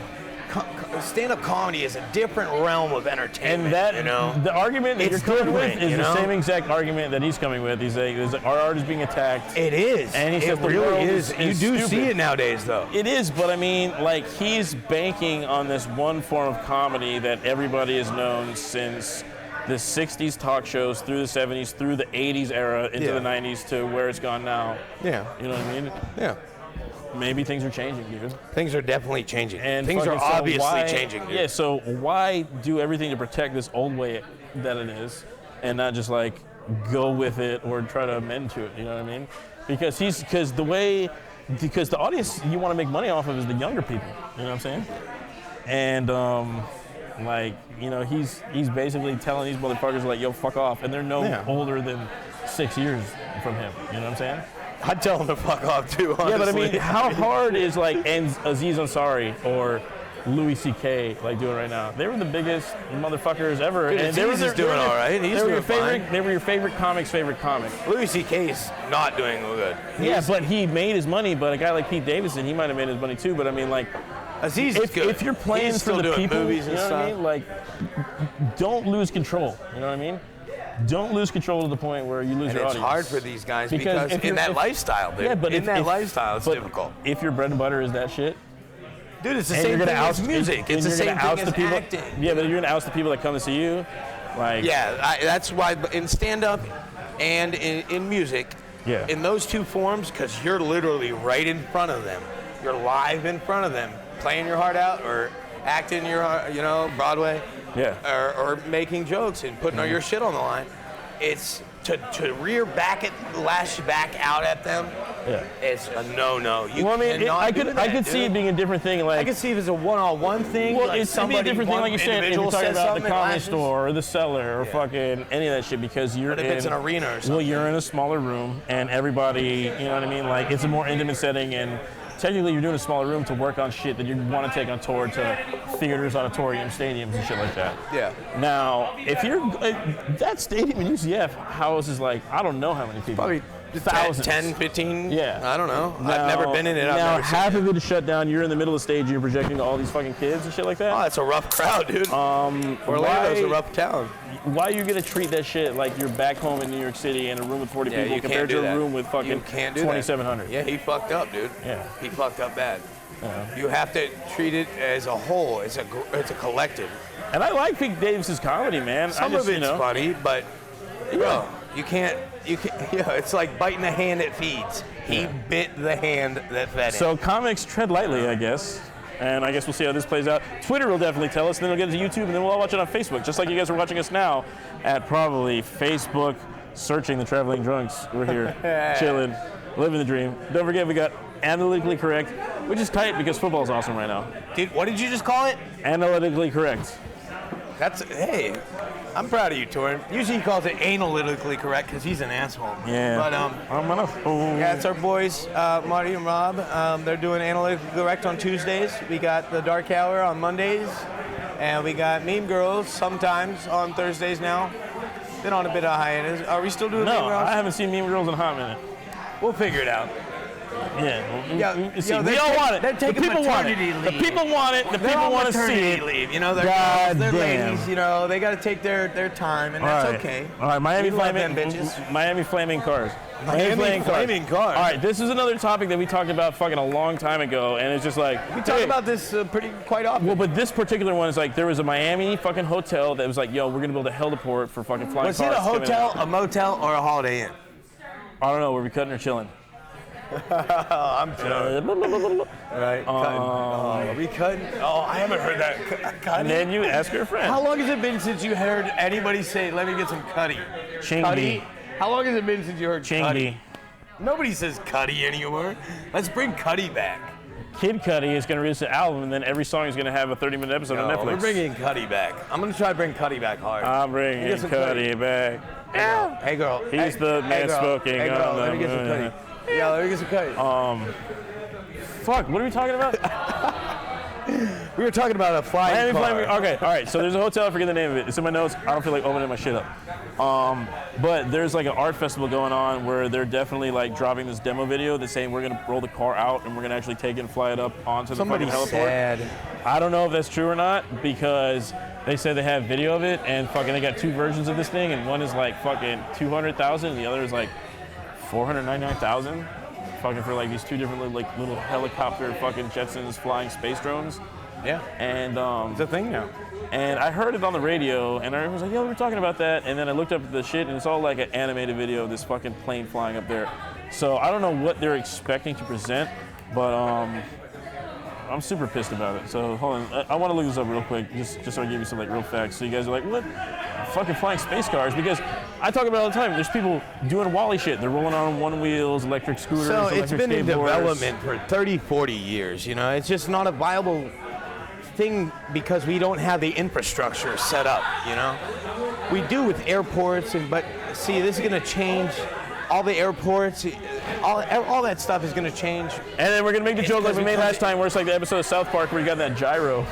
Stand-up comedy is a different realm of entertainment. And the argument that you're coming with is the same exact argument that he's coming with. He's like, our art is being attacked. It is. And he says it really is. You do stupid. see it nowadays, though. It is, but I mean, like, he's banking on this one form of comedy that everybody has known since the 60s talk shows, through the 70s, through the 80s era, into the 90s, to where it's gone now. Yeah. You know what I mean? Yeah. Maybe things are changing, dude. Things are definitely changing. And things are obviously changing, dude. Yeah, so why do everything to protect this old way that it is and not just like go with it or try to amend to it, you know what I mean? Because the audience you want to make money off of is the younger people, you know what I'm saying? And he's basically telling these motherfuckers like, yo, fuck off, and they're older than 6 years from him, you know what I'm saying? I'd tell him to fuck off too, honestly. Yeah, but I mean, how hard is like Aziz Ansari or Louie CK like doing right now? They were the biggest motherfuckers ever. Dude, and Aziz is doing all right. He's doing fine. They were your favorite comic's favorite comic. Louie CK's not doing good. Yeah, but he made his money. But a guy like Pete Davidson, he might have made his money too. But I mean, like, Aziz is good. If you're playing for the people, movies and you know what I mean? Like, don't lose control. You know what I mean? Don't lose control to the point where you lose your audience. It's hard for these guys because in that lifestyle, dude. Yeah, but in that lifestyle, it's difficult. If your bread and butter is that shit, dude, it's the same thing as music. It's the same thing as acting. Yeah, but you're gonna oust the people that come to see you. Like, that's why in stand-up and in music, in those two forms, because you're literally right in front of them. You're live in front of them, playing your heart out or acting your heart, Broadway. Yeah. Or making jokes and putting all your shit on the line. It's to lash back out at them. Yeah. It's a no-no. I could see it being a different thing. Like, I could see it as a one-on-one thing. Well, it's be a different thing, like you said, if you're talking about the Comedy Store or the Cellar or fucking any of that shit, because you're if it's an arena or something. Well, you're in a smaller room and everybody, you know what I mean? Like, it's a more intimate setting, and technically you're doing a smaller room to work on shit that you want to take on tour to theaters, auditoriums, stadiums, and shit like that. Yeah. Now, if you're that stadium in UCF houses like I don't know how many people. Probably thousands. 10, 15? Yeah. I don't know. Now, I've never been in it. Now, I've never half seen of it is shut down. You're in the middle of the stage. You're projecting to all these fucking kids and shit like that. Oh, it's a rough crowd, dude. Orlando's a rough town. Why are you gonna treat that shit like you're back home in New York City in a room with 40 people compared to a room with fucking 2,700? Yeah, he fucked up, dude. Yeah. He fucked up bad. You have to treat it as a whole. It's a collective. And I like Pete Davis's comedy, man. Some of it's funny, but bro, you can't. It's like biting the hand that feeds. He bit the hand that fed him. So comics tread lightly, I guess. And I guess we'll see how this plays out. Twitter will definitely tell us, and then we'll get it to YouTube, and then we'll all watch it on Facebook, just like you guys are watching us now at probably Facebook, searching the Traveling Drunks. We're here, chilling, living the dream. Don't forget, we got Analytically Correct, which is tight because football is awesome right now. Dude, what did you just call it? Analytically Correct. Hey, I'm proud of you, Torrin. Usually he calls it analytically correct because he's an asshole. Yeah. But I'm an asshole. yeah, it's our boys, Marty and Rob. They're doing analytically correct on Tuesdays. We got the Dark Hour on Mondays, and we got Meme Girls sometimes on Thursdays now. Been on a bit of hiatus. Are we still doing Meme No, Girls? I haven't seen Meme Girls in a hot minute. We'll figure it out. Yeah. See, yo, we all want it. they're The taking people want it. maternity The leave. people want it. The They're people on want to see maternity it. leave. You know, they're God girls, they're damn. ladies. You know, they got to take their time, and that's okay. All right, Miami We love Flaming them bitches. Miami Flaming Cars. Miami Flaming Cars. All right, this is another topic that we talked about fucking a long time ago, and it's just like We talk about this quite often. Well, but this particular one is like there was a Miami fucking hotel that was like, yo, we're gonna build a heliport for fucking flying Was cars. it a hotel, a motel, or a Holiday Inn? I don't know. Were we cutting or chilling? I'm sorry. Right. Are we cutting? Oh, I haven't heard that. Cutting? And then you ask your friend. How long has it been since you heard anybody say, "Let me get some cutty"? Chingy. Cutty? How long has it been since you heard Chingy. cutty? Nobody says cutty anymore. Let's bring cutty back. Kid Cudi is gonna release an album, and then every song is gonna have a 30-minute episode on Netflix. We're bringing cutty back. I'm gonna try to bring cutty back hard. I'm bringing Get some Cudi back. Hey girl. He's the man smoking Hey girl, on let the me get some moon. cutty. Yeah, let me get some cutty. Fuck, what are we talking about? We were talking about a flying Miami car. Flaming. Okay, all right. So there's a hotel. I forget the name of it. It's in my notes. I don't feel like opening my shit up. But there's like an art festival going on where they're definitely like dropping this demo video that's saying we're gonna roll the car out and we're gonna actually take it and fly it up onto the fucking heliport. Sad. I don't know if that's true or not because they said they have video of it and fucking they got two versions of this thing and one is like fucking 200,000 and the other is like 499,000. Fucking for like these two different little helicopter fucking Jetsons flying space drones. Yeah. And It's a thing now. and I heard it on the radio, and I was like, "Yo, we were talking about that." And then I looked up the shit, and it's all like an animated video of this fucking plane flying up there. So I don't know what they're expecting to present, but I'm super pissed about it. So hold on, I want to look this up real quick, just so I give you some like real facts. So you guys are like, "What? Fucking flying space cars?" Because I talk about it all the time. There's people doing Wally shit. They're rolling on one wheels, electric scooters, So electric it's been in skateboards. development for 30, 40 years. You know, it's just not a viable thing because we don't have the infrastructure set up. You know, we do with airports, but see, this is going to change. All the airports, all that stuff is going to change. And then we're gonna make the joke like we made because last time, where it's like the episode of South Park where he got that gyro,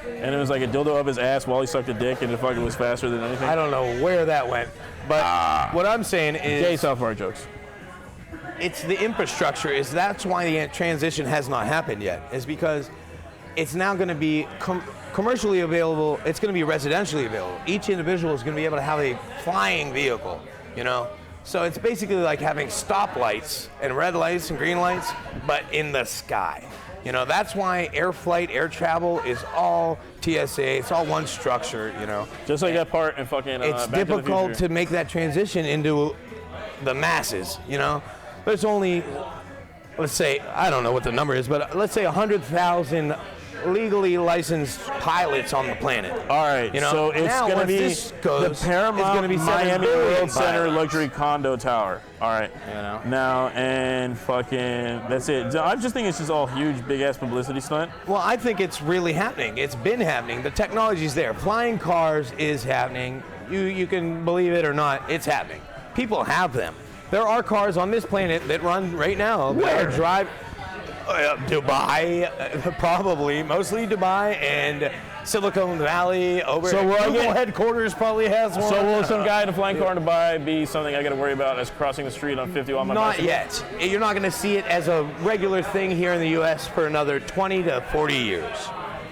and it was like a dildo up his ass while he sucked a dick, and it fucking was faster than anything. I don't know where that went, but what I'm saying is, Gay South Park jokes. it's the infrastructure. That's why the transition has not happened yet. Is because it's now going to be commercially available. It's going to be residentially available. Each individual is going to be able to have a flying vehicle. You know. So it's basically like having stoplights and red lights and green lights, but in the sky. You know, that's why air flight, air travel is all TSA. It's all one structure, you know. Just like that part in fucking It's Back difficult to the Future. to make that transition into the masses, you know. There's only, let's say, I don't know what the number is, but let's say 100,000 legally licensed pilots on the planet. All right, You know, so it's now going to once be this goes, the it's Paramount gonna be 7 Miami billion World Center pilots. luxury condo tower. All right, You know. now and fucking that's it. I just think it's just all huge, big ass publicity stunt. Well, I think it's really happening. It's been happening. The technology's there. Flying cars is happening. You can believe it or not, it's happening. People have them. There are cars on this planet that run right now. Where? That drive. Dubai, probably, mostly Dubai and Silicon Valley. So will Google headquarters probably has one. So will some guy in a flying car in Dubai be something I got to worry about as crossing the street on 50 on my Not bicycle? yet. You're not going to see it as a regular thing here in the U.S. for another 20 to 40 years.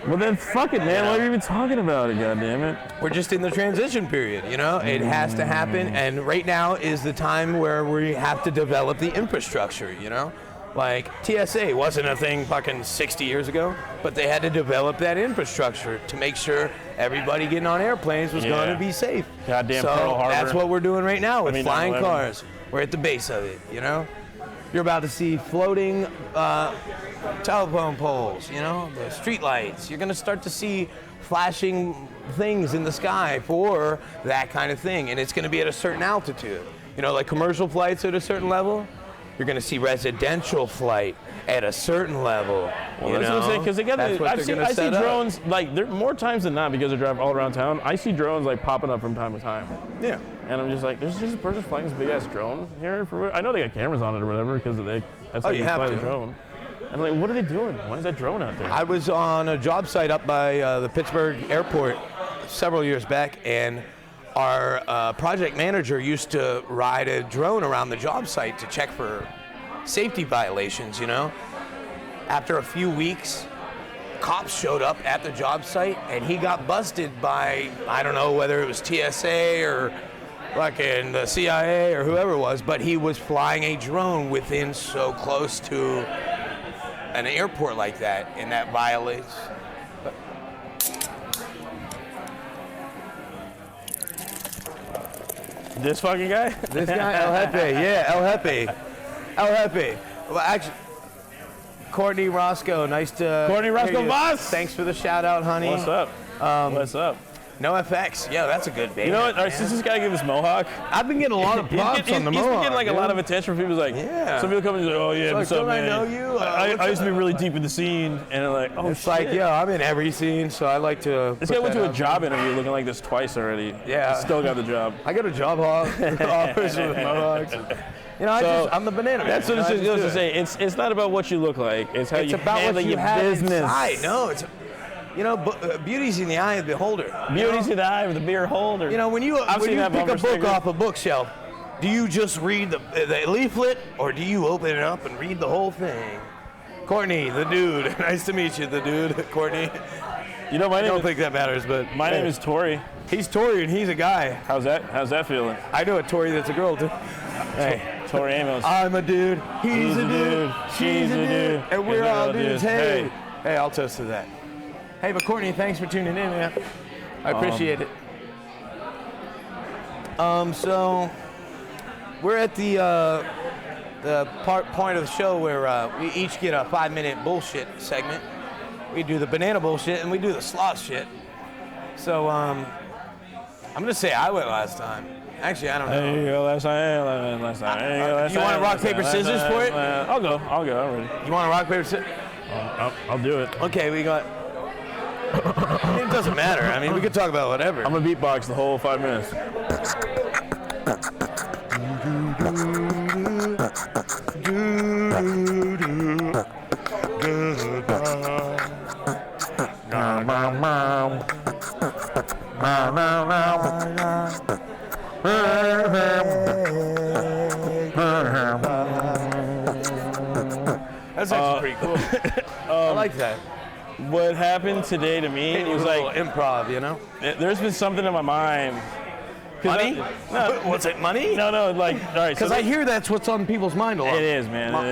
Well then, fuck it, man. Why are you even talking about it? God damn it. We're just in the transition period, you know? It has to happen, and right now is the time where we have to develop the infrastructure, you know? Like, TSA wasn't a thing fucking 60 years ago, but they had to develop that infrastructure to make sure everybody getting on airplanes was going to be safe. Goddamn so Pearl Harbor. that's what we're doing right now with flying 9/11. cars. We're at the base of it, you know? You're about to see floating telephone poles, you know, the street lights. You're going to start to see flashing things in the sky for that kind of thing, and it's going to be at a certain altitude. You know, like commercial flights at a certain level. You're going to see residential flight at a certain level. Well, that's what I'm saying, because they got I see drones, like, there more times than not, because they drive all around town, I see drones, like, popping up from time to time. Yeah. And I'm just like, there's just a person flying this big-ass drone here. I know they got cameras on it or whatever, because that's how you fly the drone. And I'm like, what are they doing? Why is that drone out there? I was on a job site up by the Pittsburgh airport several years back, and our project manager used to ride a drone around the job site to check for safety violations, you know? After a few weeks, cops showed up at the job site, and he got busted by, I don't know whether it was TSA or fucking the CIA or whoever it was, but he was flying a drone within so close to an airport like that, and that violates. This fucking guy? This guy, El Jefe, yeah, El Jefe. El Jefe. Well, actually, Courtney Roscoe, nice to Courtney Roscoe Voss! Thanks for the shout out, honey. What's up? What's up? No FX. Yeah, that's a good baby. You know what? All right, since this guy gave us mohawk, I've been getting a lot of props on the mohawk. He's been getting like a lot of attention from people. Like, some people come and say, "Oh yeah, what's up, man? I know you? I used to be really deep in the scene," and they're like, "Oh it's shit." like, yo, I'm in every scene, so I like to. This guy went to a job interview looking like this twice already. Yeah. Still got the job. I got a job offers with mohawks. You know, I'm the banana. That's what it goes to say. It's not about what you look like. It's how you handle your business. I know. It's. You know, beauty's in the eye of the beholder. Beauty's in the eye of the beer holder. You know, when you pick a book off a bookshelf, do you just read the leaflet, or do you open it up and read the whole thing? Courtney, the dude. Nice to meet you, the dude, Courtney. You know, I don't think that matters, but my name is Tori. He's Tori, and he's a guy. How's that feeling? I know a Tori that's a girl too. Hey, Tori Amos. I'm a dude. He's a dude. She's a dude. And we're all dudes. Hey, I'll toast to that. Hey, but Courtney, thanks for tuning in, man. I appreciate it. So we're at the point of the show where we each get a 5-minute bullshit segment. We do the banana bullshit and we do the sloth shit. So I'm gonna say I went last time. Actually, I don't know. There you go, last time. You want to rock, paper, scissors for it? I'll go. I'm ready. You want to rock, paper, scissors? I'll do it. Okay, we got. It doesn't matter. I mean, we could talk about whatever. I'm gonna beatbox the whole 5 minutes. That's actually pretty cool. I like that. What happened today to me was like improv, you know? There's been something in my mind. Money? No. Was it money? No, like, all right. Because I hear that's what's on people's mind a lot. It is, man. But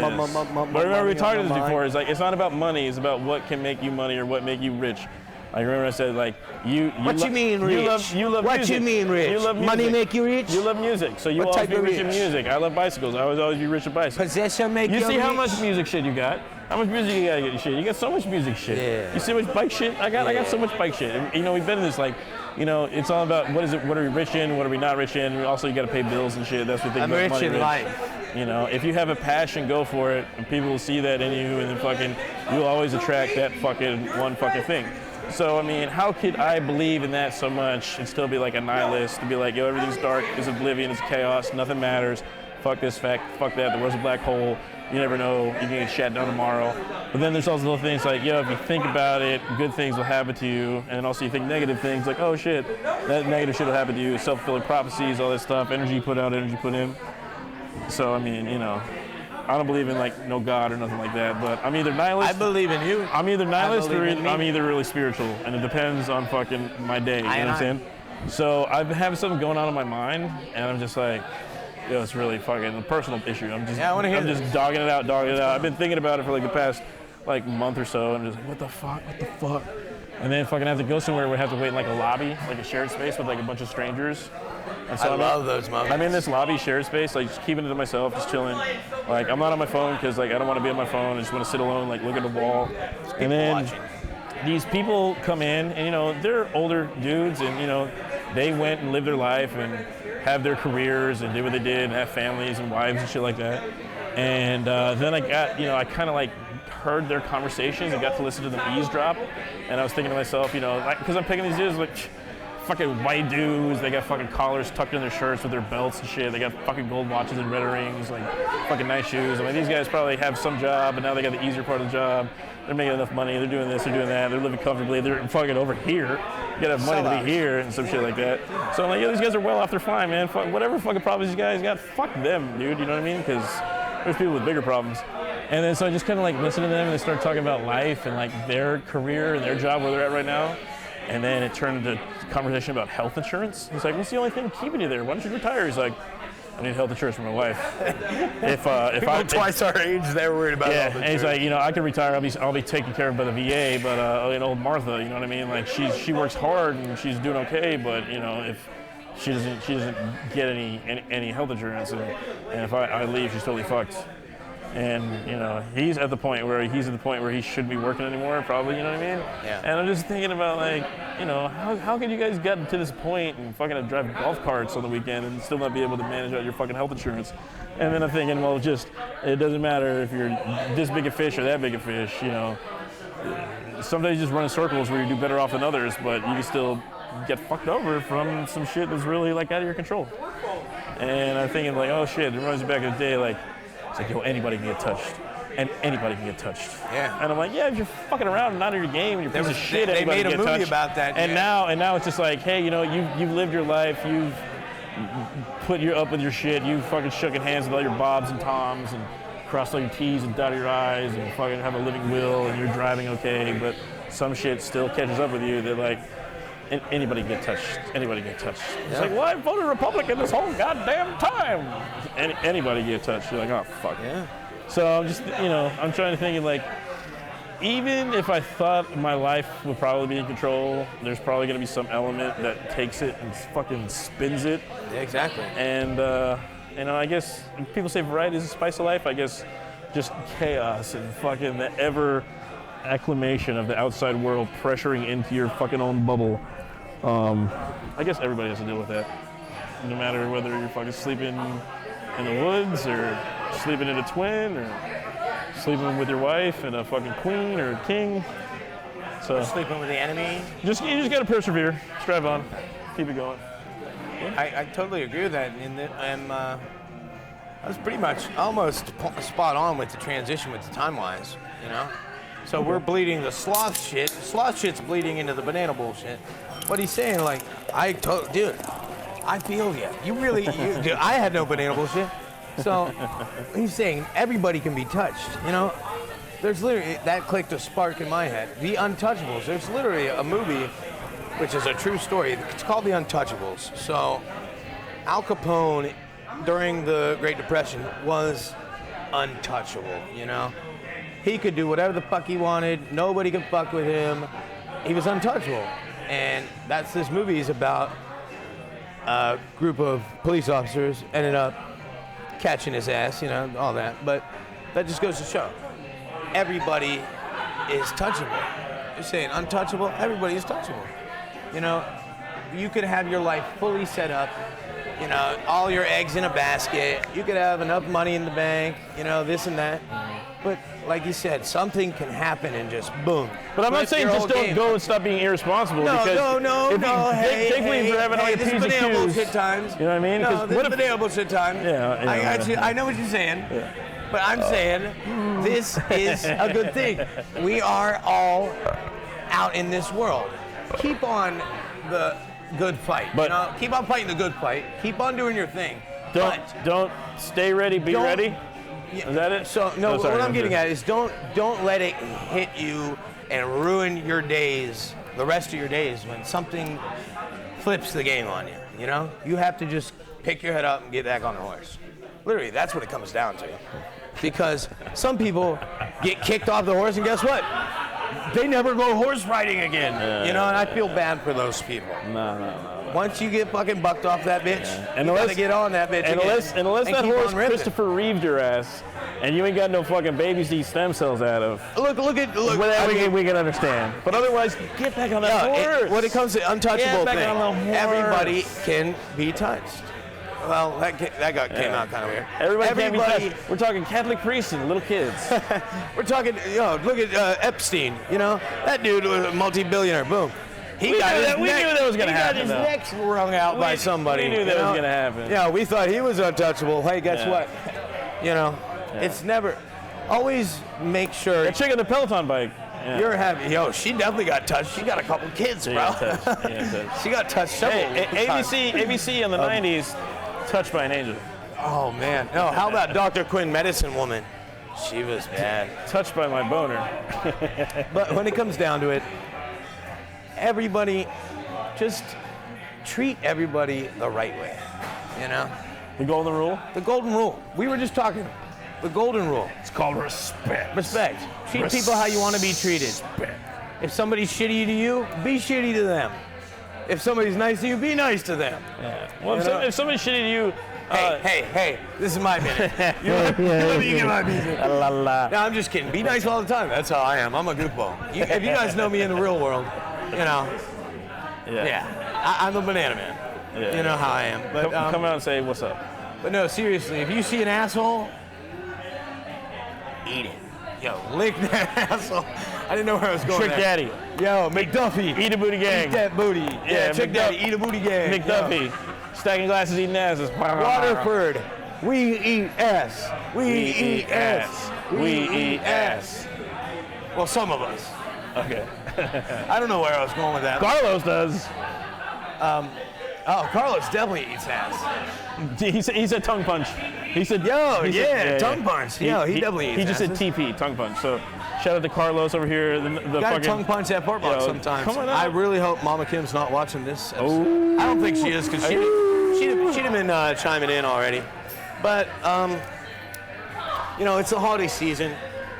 remember, we talked about this before. It's like, it's not about money. It's about what can make you money or what make you rich. I remember I said, like, What you mean rich? You love what music. you mean rich? You love music. Money make you rich? You love music, so you what always be rich in rich? music. I love bicycles. I always be rich in bicycles. Possession make you see rich? how much music shit you got? How much music you gotta get your shit? You got so much music shit. Yeah. You see how much bike shit I got? I got so much bike shit. And, you know, we've been in this, like, you know, it's all about what are we rich in, what are we not rich in. Also, you got to pay bills and shit. That's what they I'm about rich money in rich. life. You know, if you have a passion, go for it, and people will see that in you, and then fucking, you'll always attract that fucking one fucking thing. So, I mean, how could I believe in that so much and still be like a nihilist, to be like, yo, everything's dark, it's oblivion, it's chaos, nothing matters, fuck this, fuck that, the world's a black hole, you never know, you can get shot down tomorrow. But then there's also little things like, yo, if you think about it, good things will happen to you. And also you think negative things like, oh shit, that negative shit will happen to you. Self-fulfilling prophecies, all this stuff, energy put out, energy put in. So, I mean, you know, I don't believe in like no God or nothing like that, but I'm either nihilist. I believe in you. I'm either nihilist or I'm either really spiritual, and it depends on fucking my day, you know what I'm saying? So I've been having something going on in my mind, and I'm just like, yo, it's really fucking a personal issue. I'm just dogging it out. I've been thinking about it for like the past like month or so, and I'm just like, what the fuck? And then fucking have to go somewhere where we have to wait in like a lobby, like a shared space with like a bunch of strangers. And so I love those moments. I'm in this lobby shared space, like just keeping it to myself, just chilling. Like I'm not on my phone because like I don't want to be on my phone. I just want to sit alone, like look at the wall. And then these people come in, and you know they're older dudes, and you know they went and lived their life and have their careers and did what they did and have families and wives and shit like that. And then I got, you know, I kind of like heard their conversations and got to listen to them eavesdrop. And I was thinking to myself, you know, like, because I'm picking these dudes like fucking white dudes, they got fucking collars tucked in their shirts with their belts and shit. They got fucking gold watches and red rings, like fucking nice shoes. I mean, these guys probably have some job, but now they got the easier part of the job. They're making enough money, they're doing this, they're doing that, they're living comfortably, they're fucking over here. You gotta have money to be here and some shit like that. So I'm like, yo, these guys are well off their fine, man. Fuck, whatever fucking problems these guys got, fuck them, dude, you know what I mean? Because there's people with bigger problems. And then so I just kind of like listen to them and they start talking about life and like their career and their job where they're at right now. And then it turned into a conversation about health insurance. He's like, what's the only thing keeping you there? Why don't you retire? He's like, I need health insurance for my wife. if I'm twice our age, they're worried about health insurance. And he's like, you know, I can retire. I'll be taken care of by the VA, but you know, Martha, you know what I mean? Like she works hard and she's doing okay, but you know, if she doesn't get any health insurance, and if I leave, she's totally fucked. And you know, he's at the point where he shouldn't be working anymore, probably, you know what I mean? Yeah. And I'm just thinking about like, you know, how can you guys get to this point and fucking drive golf carts on the weekend and still not be able to manage out your fucking health insurance? And then I'm thinking, well, just it doesn't matter if you're this big a fish or that big a fish, you know. Sometimes you just run in circles where you do better off than others, but you can still get fucked over from some shit that's really like out of your control. And I'm thinking like, oh shit, it reminds me back in the day, like, it's like, yo, anybody can get touched. And anybody can get touched. Yeah. And I'm like, yeah, if you're fucking around and not in your game and you're a piece of shit, they anybody made a can get movie touched. about that. And now it's just like, hey, you know, you've lived your life, you've put your up with your shit, you fucking shooken hands with all your Bobs and Toms and crossed all your T's and dotted your I's and fucking have a living will and you're driving okay, but some shit still catches up with you. They're like, anybody can get touched. Anybody can get touched. It's like, well, I voted Republican this whole goddamn time. Anybody can get touched. You're like, oh, fuck. Yeah. So I'm just, you know, I'm trying to think of like, even if I thought my life would probably be in control, there's probably going to be some element that takes it and fucking spins it. Yeah, exactly. And, you know, I guess people say variety is the spice of life. I guess just chaos and fucking the ever acclamation of the outside world pressuring into your fucking own bubble. I guess everybody has to deal with that. No matter whether you're fucking sleeping in the woods or sleeping in a twin or sleeping with your wife and a fucking queen or a king. So Sleeping with the enemy. you just gotta persevere, strive on, keep it going. I totally agree with that. I was pretty much almost spot on with the transition with the time-wise, you know? So we're bleeding the sloth shit. Sloth shit's bleeding into the banana bullshit. What he's saying, like, dude, I feel you. Dude, I had no banana bullshit. So he's saying everybody can be touched, you know? There's literally, that clicked a spark in my head. The Untouchables, there's literally a movie, which is a true story. It's called The Untouchables. So Al Capone, during the Great Depression, was untouchable, you know? He could do whatever the fuck he wanted. Nobody could fuck with him. He was untouchable. And that's this movie is about a group of police officers ended up catching his ass, you know, all that. But that just goes to show everybody is touchable. You're saying untouchable, everybody is touchable. You know, you could have your life fully set up, you know, all your eggs in a basket. You could have enough money in the bank, you know, this and that. But like you said, something can happen and just boom. But I'm not Flip saying your just whole don't game. go and stop being irresponsible. No, because no. Take me for having all your this P's is and banana Q's. bullshit times. You know what I mean? No, 'Cause this what is if- banana bullshit time. Yeah, I got you. I know what you're saying. Yeah. But I'm saying this is a good thing. We are all out in this world. Keep on the good fight. But- you know? Keep on fighting the good fight. Keep on doing your thing. Don't stay ready, be Don't- ready. Yeah. Is that it? So no, Oh, sorry, what I'm I'm getting good. at is don't let it hit you and ruin your days, the rest of your days when something flips the game on you. You know, you have to just pick your head up and get back on the horse. Literally, that's what it comes down to. Because some people get kicked off the horse, and guess what? They never go horse riding again. You know, and I feel bad for those people. No. Once you get fucking bucked off that bitch, And you unless- gotta get on that bitch And again. unless and that keep horse on ripping. Christopher Reeved your ass, and you ain't got no fucking babies to eat stem cells out of, Look. well, I mean, we can understand. But otherwise, get back on that horse. when it comes to untouchable back thing, on the horse. everybody can be touched. Well, that came out kind of weird. Everybody can't be Everybody- touched. We're talking Catholic priests and little kids. We're talking, look at Epstein. You know, that dude was a multi-billionaire. Boom. We knew that was gonna happen, He got though. his neck wrung out by somebody. we knew that was gonna happen. Yeah, we thought he was untouchable. Hey, guess Yeah. what? You know, it's never. Always make sure That chick on the Peloton bike. Yeah. you're happy. Yo, she definitely got touched. She got a couple kids, She bro. got touched. She got touched. She got touched several times. ABC in the 90s, touched by an angel. Oh man. No, how about Dr. Quinn, medicine woman? She was bad. Touched by my boner. But when it comes down to it, everybody just treat everybody the right way. You know? The golden rule? The golden rule. We were just talking. The golden rule. It's called respect. Respect. Treat people how you want to be treated. If somebody's shitty to you, be shitty to them. If somebody's nice to you, be nice to them. Yeah. Well, You know? if somebody's shitty to you, Hey, this is my minute. Let me get my music. la la. No, I'm just kidding. Be nice all the time. That's how I am. I'm a goofball. If you guys know me in the real world, you know, I'm a banana man. Yeah. You know how I am. But Come out and say what's up. But no, seriously, if you see an asshole, eat it. Yo, lick that asshole. I didn't know where I was going. Trick there. Daddy. Yo, McDuffie. Eat a booty gang. Eat that booty. Yeah, Trick Daddy. Eat a booty gang. McDuffie. Stacking glasses, eating asses. Yo. Waterford. We eat ass. We eat ass. We eat ass. Well, some of us. Okay. I don't know where I was going with that. Carlos does. Oh, Carlos definitely eats ass. He said tongue punch. He said, Tongue punch. Yo, he definitely eats He just asses. said TP, tongue punch. So shout out to Carlos over here. The Got fucking to tongue punch that pork box Yo, sometimes. come on out. I really hope Mama Kim's not watching this episode. I don't think she is because she'd have been chiming in already. But, it's the holiday season.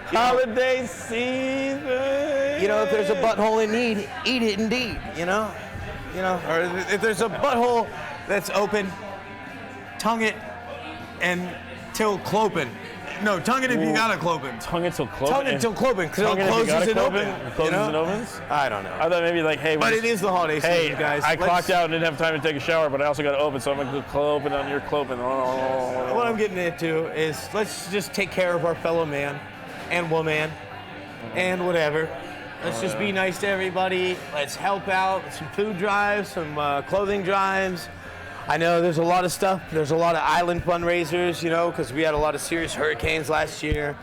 holiday season. If there's a butthole in need, eat it indeed, or if there's a butthole that's open, tongue it until cloping. No, tongue it if you got a cloping. Tongue it till cloping. Tongue it until cloping, because Tongue it it if you got closes a and cloping. opens. Closes and opens. I don't know. I thought maybe like, hey, But it is the holiday hey, season, guys. I Let's- clocked out and didn't have time to take a shower, but I also got to open, so I'm gonna go open on your cloping. What I'm getting into is let's just take care of our fellow man and woman and whatever. Let's just be nice to everybody. Let's help out with some food drives, some clothing drives. I know there's a lot of stuff. There's a lot of island fundraisers, because we had a lot of serious hurricanes last year.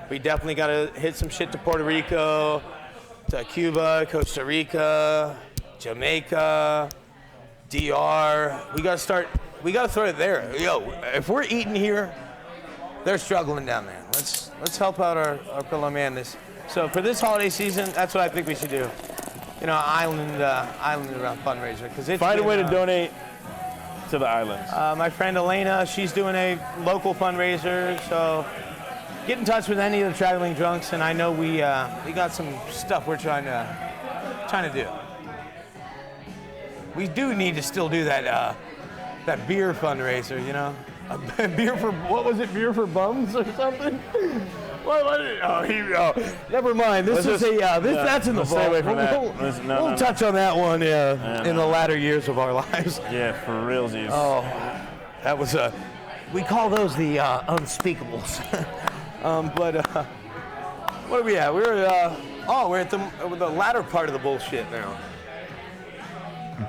We definitely got to hit some shit to Puerto Rico, to Cuba, Costa Rica, Jamaica, DR. We got to throw it there. Yo, if we're eating here, they're struggling down there. Let's help out our fellow man. So for this holiday season, that's what I think we should do. Island around fundraiser, because it's Find a way to been, donate to the islands. my friend Elena, she's doing a local fundraiser, so get in touch with any of the traveling drunks, and I know we got some stuff we're trying to do. We do need to still do that beer fundraiser, A beer for, what was it, beer for bums or something? What was it? Never mind. That's in the let's stay vault. away from that. We'll touch on that one in the latter years of our lives. Yeah, for realsies. Oh, that was we call those the unspeakables. What are we at? We're at the latter part of the bullshit now.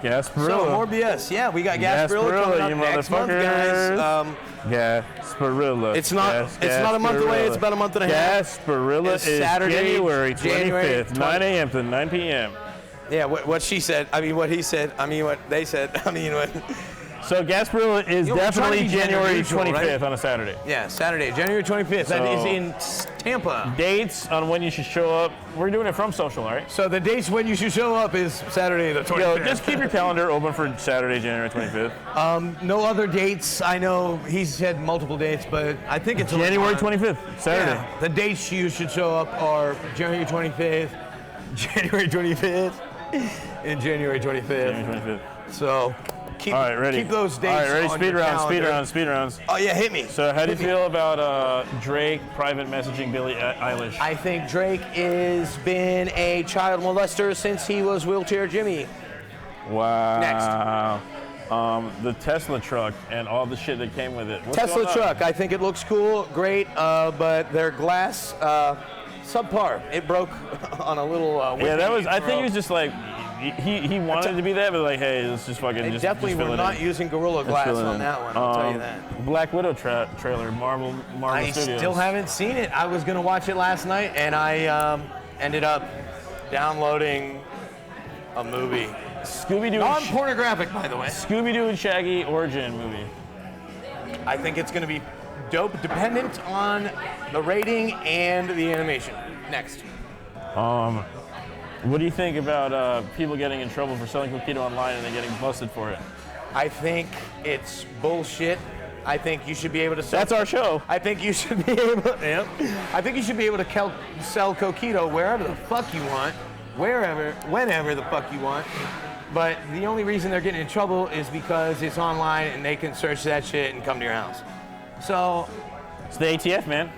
Gasparilla. So more BS. Yeah, we got Gasparilla coming up you next month, guys. Gasparilla. It's not a month away. It's about a month and a half. Gasparilla is Saturday, January 25th, 9 a.m. to 9 p.m. Yeah, what she said. I mean, what he said. I mean, what they said. I mean, what. So Gasparilla is definitely January neutral, 25th right? on a Saturday. Yeah, Saturday, January 25th. That is in Tampa. Dates on when you should show up. We're doing it from social, all right? So the dates when you should show up is Saturday the 25th. Yo, just keep your calendar open for Saturday, January 25th. No other dates. I know he's said multiple dates, but I think it's January 25th, Saturday. Yeah, the dates you should show up are January 25th, January 25th, and January 25th. January 25th. So keep, all right, ready. Keep those dates. All right, ready. On Speed your calendar. speed rounds. Oh yeah, hit me. So how do you feel about Drake private messaging Billie Eilish? I think Drake has been a child molester since he was Wheelchair Jimmy. Wow. Next. The Tesla truck and all the shit that came with it. What's Tesla truck, I think it looks cool, great, but their glass, subpar. It broke on a little. Yeah, that was. I think he was just like. He wanted to be that, but like, hey, let's just fucking. They just definitely fill were it not in. using Gorilla Glass on that one. I'll tell you that. Black Widow trailer, Marvel I Studios. still haven't seen it. I was gonna watch it last night, and I ended up downloading a movie. Scooby-Doo. Non-pornographic, by the way. Scooby-Doo and Shaggy origin movie. I think it's gonna be dope, dependent on the rating and the animation. Next. What do you think about people getting in trouble for selling coquito online and then getting busted for it? I think it's bullshit. I think you should be able to sell. That's our show. I think you should be able. Yep. I think you should be able to sell coquito wherever the fuck you want, whenever the fuck you want. But the only reason they're getting in trouble is because it's online and they can search that shit and come to your house. So. It's the ATF, man.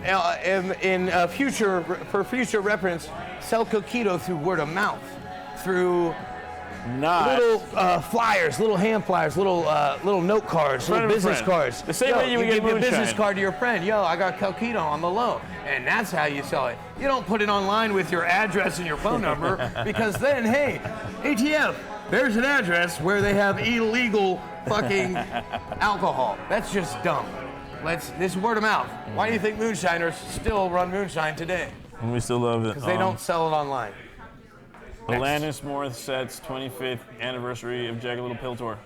For future reference, sell coquito through word of mouth, through little flyers, little hand flyers, little note cards, little business cards. The same way you would give get a business moonshine. card to your friend. Yo, I got coquito on the low, and that's how you sell it. You don't put it online with your address and your phone number because then, hey, ATF, there's an address where they have illegal fucking alcohol. That's just dumb. This is word of mouth. Why do you think moonshiners still run moonshine today? And we still love it. Because they don't sell it online. Alanis Morissette's 25th anniversary of Jagged Little Pill tour.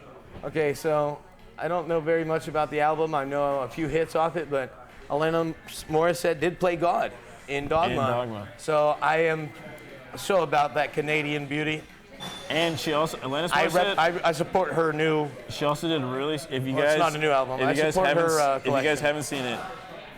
Okay, so I don't know very much about the album. I know a few hits off it, but Alanis Morissette did play God in Dogma. So I am so about that Canadian beauty. And she also, Alanis Morissette. I support her new. She also did a really. If you Well, guys, it's not a new album. If I you guys support haven't, her if you guys collection. haven't seen it,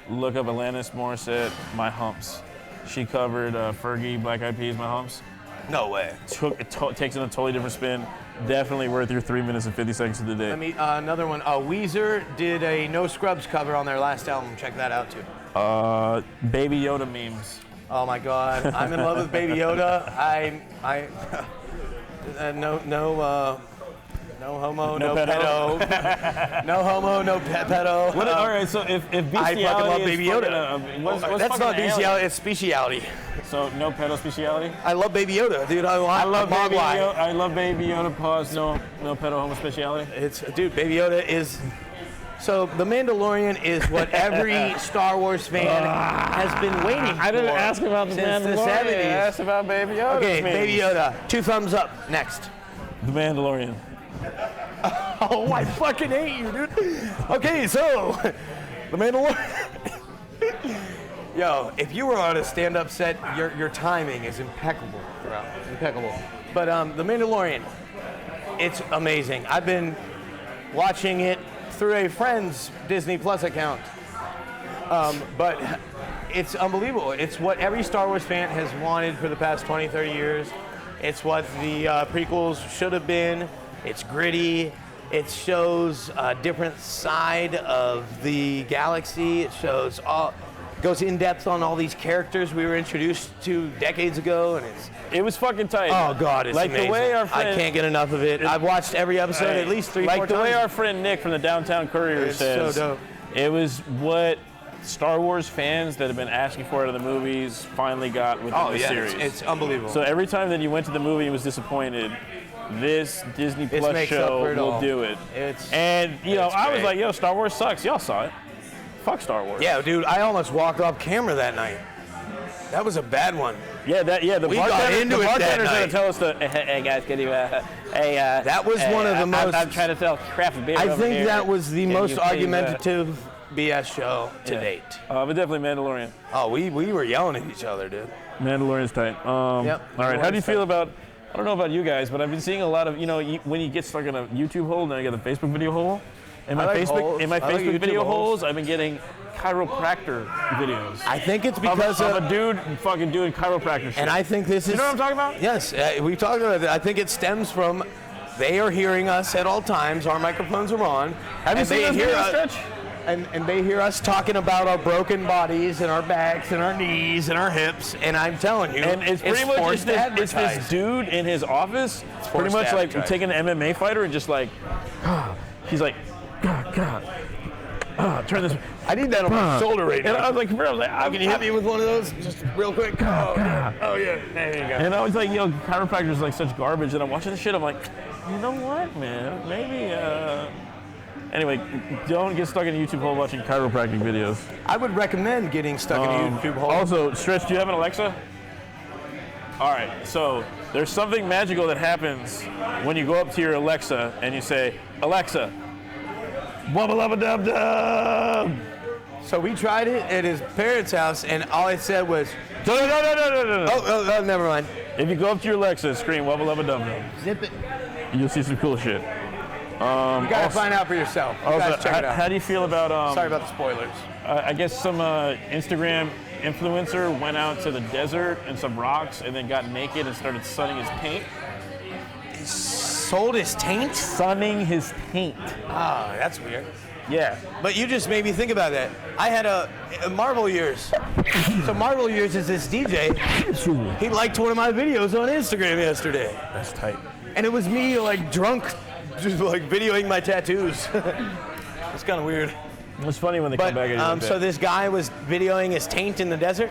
look up Alanis Morissette, My Humps. She covered Fergie, Black Eyed Peas, My Humps. No way. Takes it on a totally different spin. Definitely worth your 3 minutes and 50 seconds of the day. Let me another one. Weezer did a No Scrubs cover on their last album. Check that out too. Baby Yoda memes. Oh my God, I'm in love with Baby Yoda. No homo, no pedo. No homo, no pedo. All right, so if bestiality I fucking love Baby Yoda. That's not bestiality, it's speciality. So no pedo speciality? I love Baby Yoda, dude. I love Baby Yoda. I love Baby Yoda. Pause. No pedo homosexuality. Dude, Baby Yoda is. So The Mandalorian is what every Star Wars fan has been waiting for. I didn't ask about the Mandalorian. I asked about Baby Yoda. Okay, Baby Yoda. 2 thumbs up. Next. The Mandalorian. Oh, I fucking hate you, dude. Okay, so The Mandalorian. Yo, if you were on a stand-up set, your timing is impeccable throughout. Impeccable. But The Mandalorian, it's amazing. I've been watching it through a friend's Disney Plus account. But it's unbelievable. It's what every Star Wars fan has wanted for the past 20, 30 years. It's what the prequels should have been. It's gritty. It shows a different side of the galaxy. It goes in depth on all these characters we were introduced to decades ago, and it was fucking tight. Oh God, it's like amazing. The way our friend, I can't get enough of it. I've watched every episode at least 3-4 times. Like the way our friend Nick from the Downtown Courier says, so dope. It was what Star Wars fans that have been asking for it in the movies finally got with the series. It's unbelievable. So every time that you went to the movie and was disappointed, this Disney Plus makes show up for it will all. do it. And I was great. like, yo, Star Wars sucks. Y'all saw it. Fuck Star Wars. Yeah, dude, I almost walked off camera that night. That was a bad one. Yeah, the We got bartender's into it that bartender's gonna night. tell us hey guys, can you That was one of the most. I'm trying to sell craft beer. I over think here. that was the Can most you please, argumentative BS show to date. but definitely Mandalorian. Oh, we were yelling at each other, dude. Mandalorian's tight. Yep. All right, how do you Mandalorian's feel tight. about? I don't know about you guys, but I've been seeing a lot of when you get stuck in a YouTube hole, and then I get a Facebook video hole. In my I like Facebook holes. I like Facebook YouTube video holes. holes, I've been getting chiropractor videos. I think it's because of a dude fucking doing chiropractor shit. and I think this is. you know what I'm talking about? Yes, we talked about it. I think it stems from they are hearing us at all times. Our microphones are on. Have you and seen they this hear video, us- Stretch? And they hear us talking about our broken bodies and our backs and our knees and our hips. And I'm telling you, And it's pretty much forced it's this dude in his office, pretty forced much like advertising. taking an MMA fighter and just like, he's like, God, turn this. I need that on my shoulder right And now. I was like, bro, Can you hit me with one of those just real quick? Oh, yeah. There you go. And I was like, yo, chiropractors is like such garbage. And I'm watching this shit. I'm like, you know what, man? Maybe. Anyway, don't get stuck in a YouTube hole watching chiropractic videos. I would recommend getting stuck in a YouTube hole. Also, Stretch, do you have an Alexa? All right, so there's something magical that happens when you go up to your Alexa and you say, Alexa, wubba lubba dub dub. So we tried it at his parents' house, and all it said was, No. oh, never mind. If you go up to your Alexa and scream wubba lubba dub dub, Zip it. you'll see some cool shit. You gotta find out for yourself. You Also, guys check it out. how do you feel about Sorry about the spoilers. I guess some Instagram influencer went out to the desert and some rocks and then got naked and started sunning his paint. Sold his taint? Sunning his paint. Ah, that's weird. Yeah. But you just made me think about that. I had a Marvel Years. So Marvel Years is this DJ. He liked one of my videos on Instagram yesterday. That's tight. And it was me like drunk, just like videoing my tattoos. It's kind of weird. It's funny when they come But back at you so this guy was videoing his taint in the desert.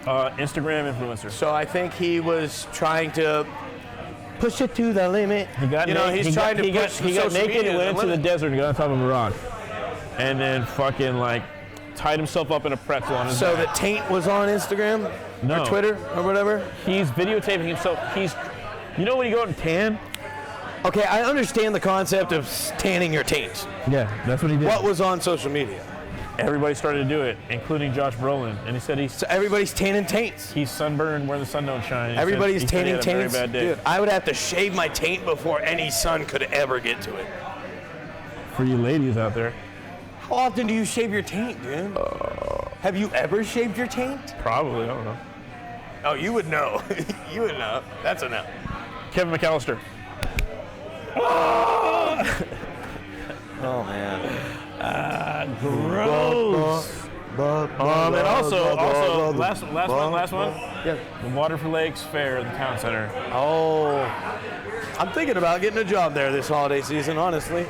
Instagram influencer. So I think he was trying to push it to the limit. He got he's trying to push he got social naked media and to went the into the limit. desert and got on top of a rock. And then fucking like tied himself up in a pretzel on his So the back. taint was on Instagram No. or Twitter or whatever. He's videotaping himself. You know when you go out and tan? Okay, I understand the concept of tanning your taint. Yeah, that's what he did. What was on social media? Everybody started to do it, including Josh Brolin. And he said So everybody's tanning taints. he's sunburned where the sun don't shine. He said- Everybody's he said he tanning had a very taints. bad day. Dude, I would have to shave my taint before any sun could ever get to it. For you ladies out there. How often do you shave your taint, dude? Have you ever shaved your taint? Probably, I don't know. Oh, you would know. You would know. That's a no. Kevin McAllister. Oh man. Gross. And also, last one. Yeah. The Waterford Lakes Fair at the town center. Oh, I'm thinking about getting a job there this holiday season, honestly.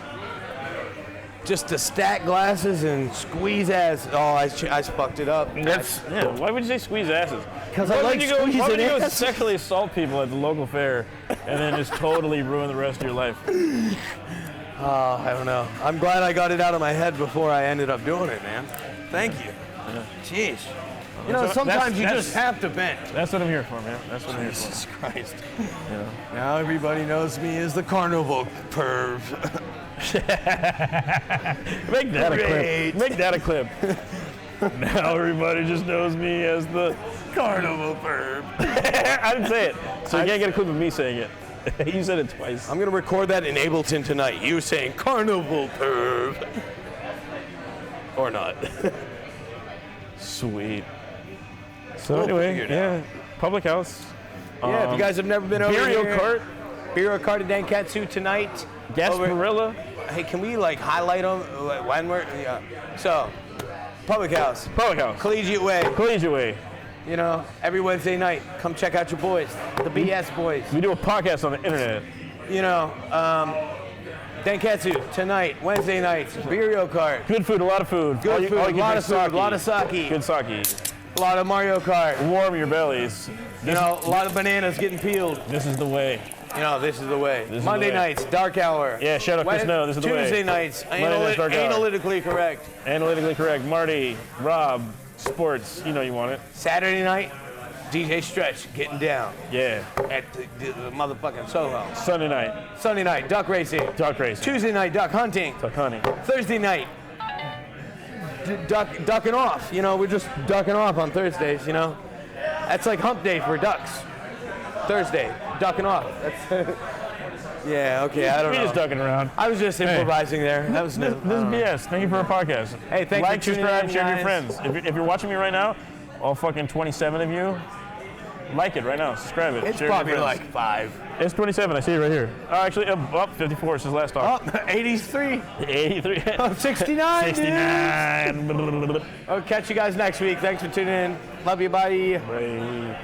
Just to stack glasses and squeeze ass. Oh, I fucked it up. Why would you say squeeze asses? 'Cause I like Why would squeezing you go asses. sexually assault people at the local fair and then just totally ruin the rest of your life? I don't know. I'm glad I got it out of my head before I ended up doing it, man. Thank you. Jeez. You know, So sometimes you that's- just have to vent. That's what I'm here for, man. That's what I'm here for. Jesus Christ. Now everybody knows me as the carnival perv. Make that a Great. clip. Make that a clip. Now everybody just knows me as the Carnival perv. I didn't say it, so you can't get a clip of me saying it. You said it twice. I'm gonna record that in Ableton tonight. You saying carnival perv. Or not. Sweet. So We'll anyway, figure it yeah, public house. Yeah, if you guys have never been over Burial here. cart, Burial cart at Dankatsu tonight. Gasparilla. Hey, can we like highlight them when we're, yeah. So, public house. Public house. Collegiate Way. Collegiate Way. You know, every Wednesday night, come check out your boys, the BS boys. We do a podcast on the internet. You know, Denketsu tonight, Wednesday nights, Birrio Kart. Good food, a lot of food. Good food, a lot of food, a sake. lot of sake. Good sake. A lot of Mario Kart. Warm your bellies. You know, a lot of bananas getting peeled. This is the way. You know, this is the way. This is Monday the way. nights, dark hour. Yeah, shout out Chris No, this is the way. Tuesday nights, nights, dark hour. analytically correct. Analytically correct. Marty, Rob, sports, you know you want it. Saturday night, DJ Stretch getting down Yeah. at the motherfucking Soho. Sunday night, Sunday night, duck racing. duck racing. Tuesday night, duck hunting. Duck hunting. Thursday night, ducking off. You know, we're just ducking off on Thursdays, you know. That's like hump day for ducks. Thursday, ducking off. That's yeah, okay, I don't We're know. just ducking around. I was just improvising there. That was new. This is BS. Thank you for our podcast. Hey, thanks like, for tuning subscribe, in, share with your guys. friends. If you're watching me right now, all fucking 27 of you, like it right now. Subscribe it. It's share it with probably your like friends. 5. It's 27. I see it right here. Actually, up 54 since last talk. Oh, 83. 83. Oh, 69. 69. I'll catch you guys next week. Thanks for tuning in. Love you. Bye. Bye.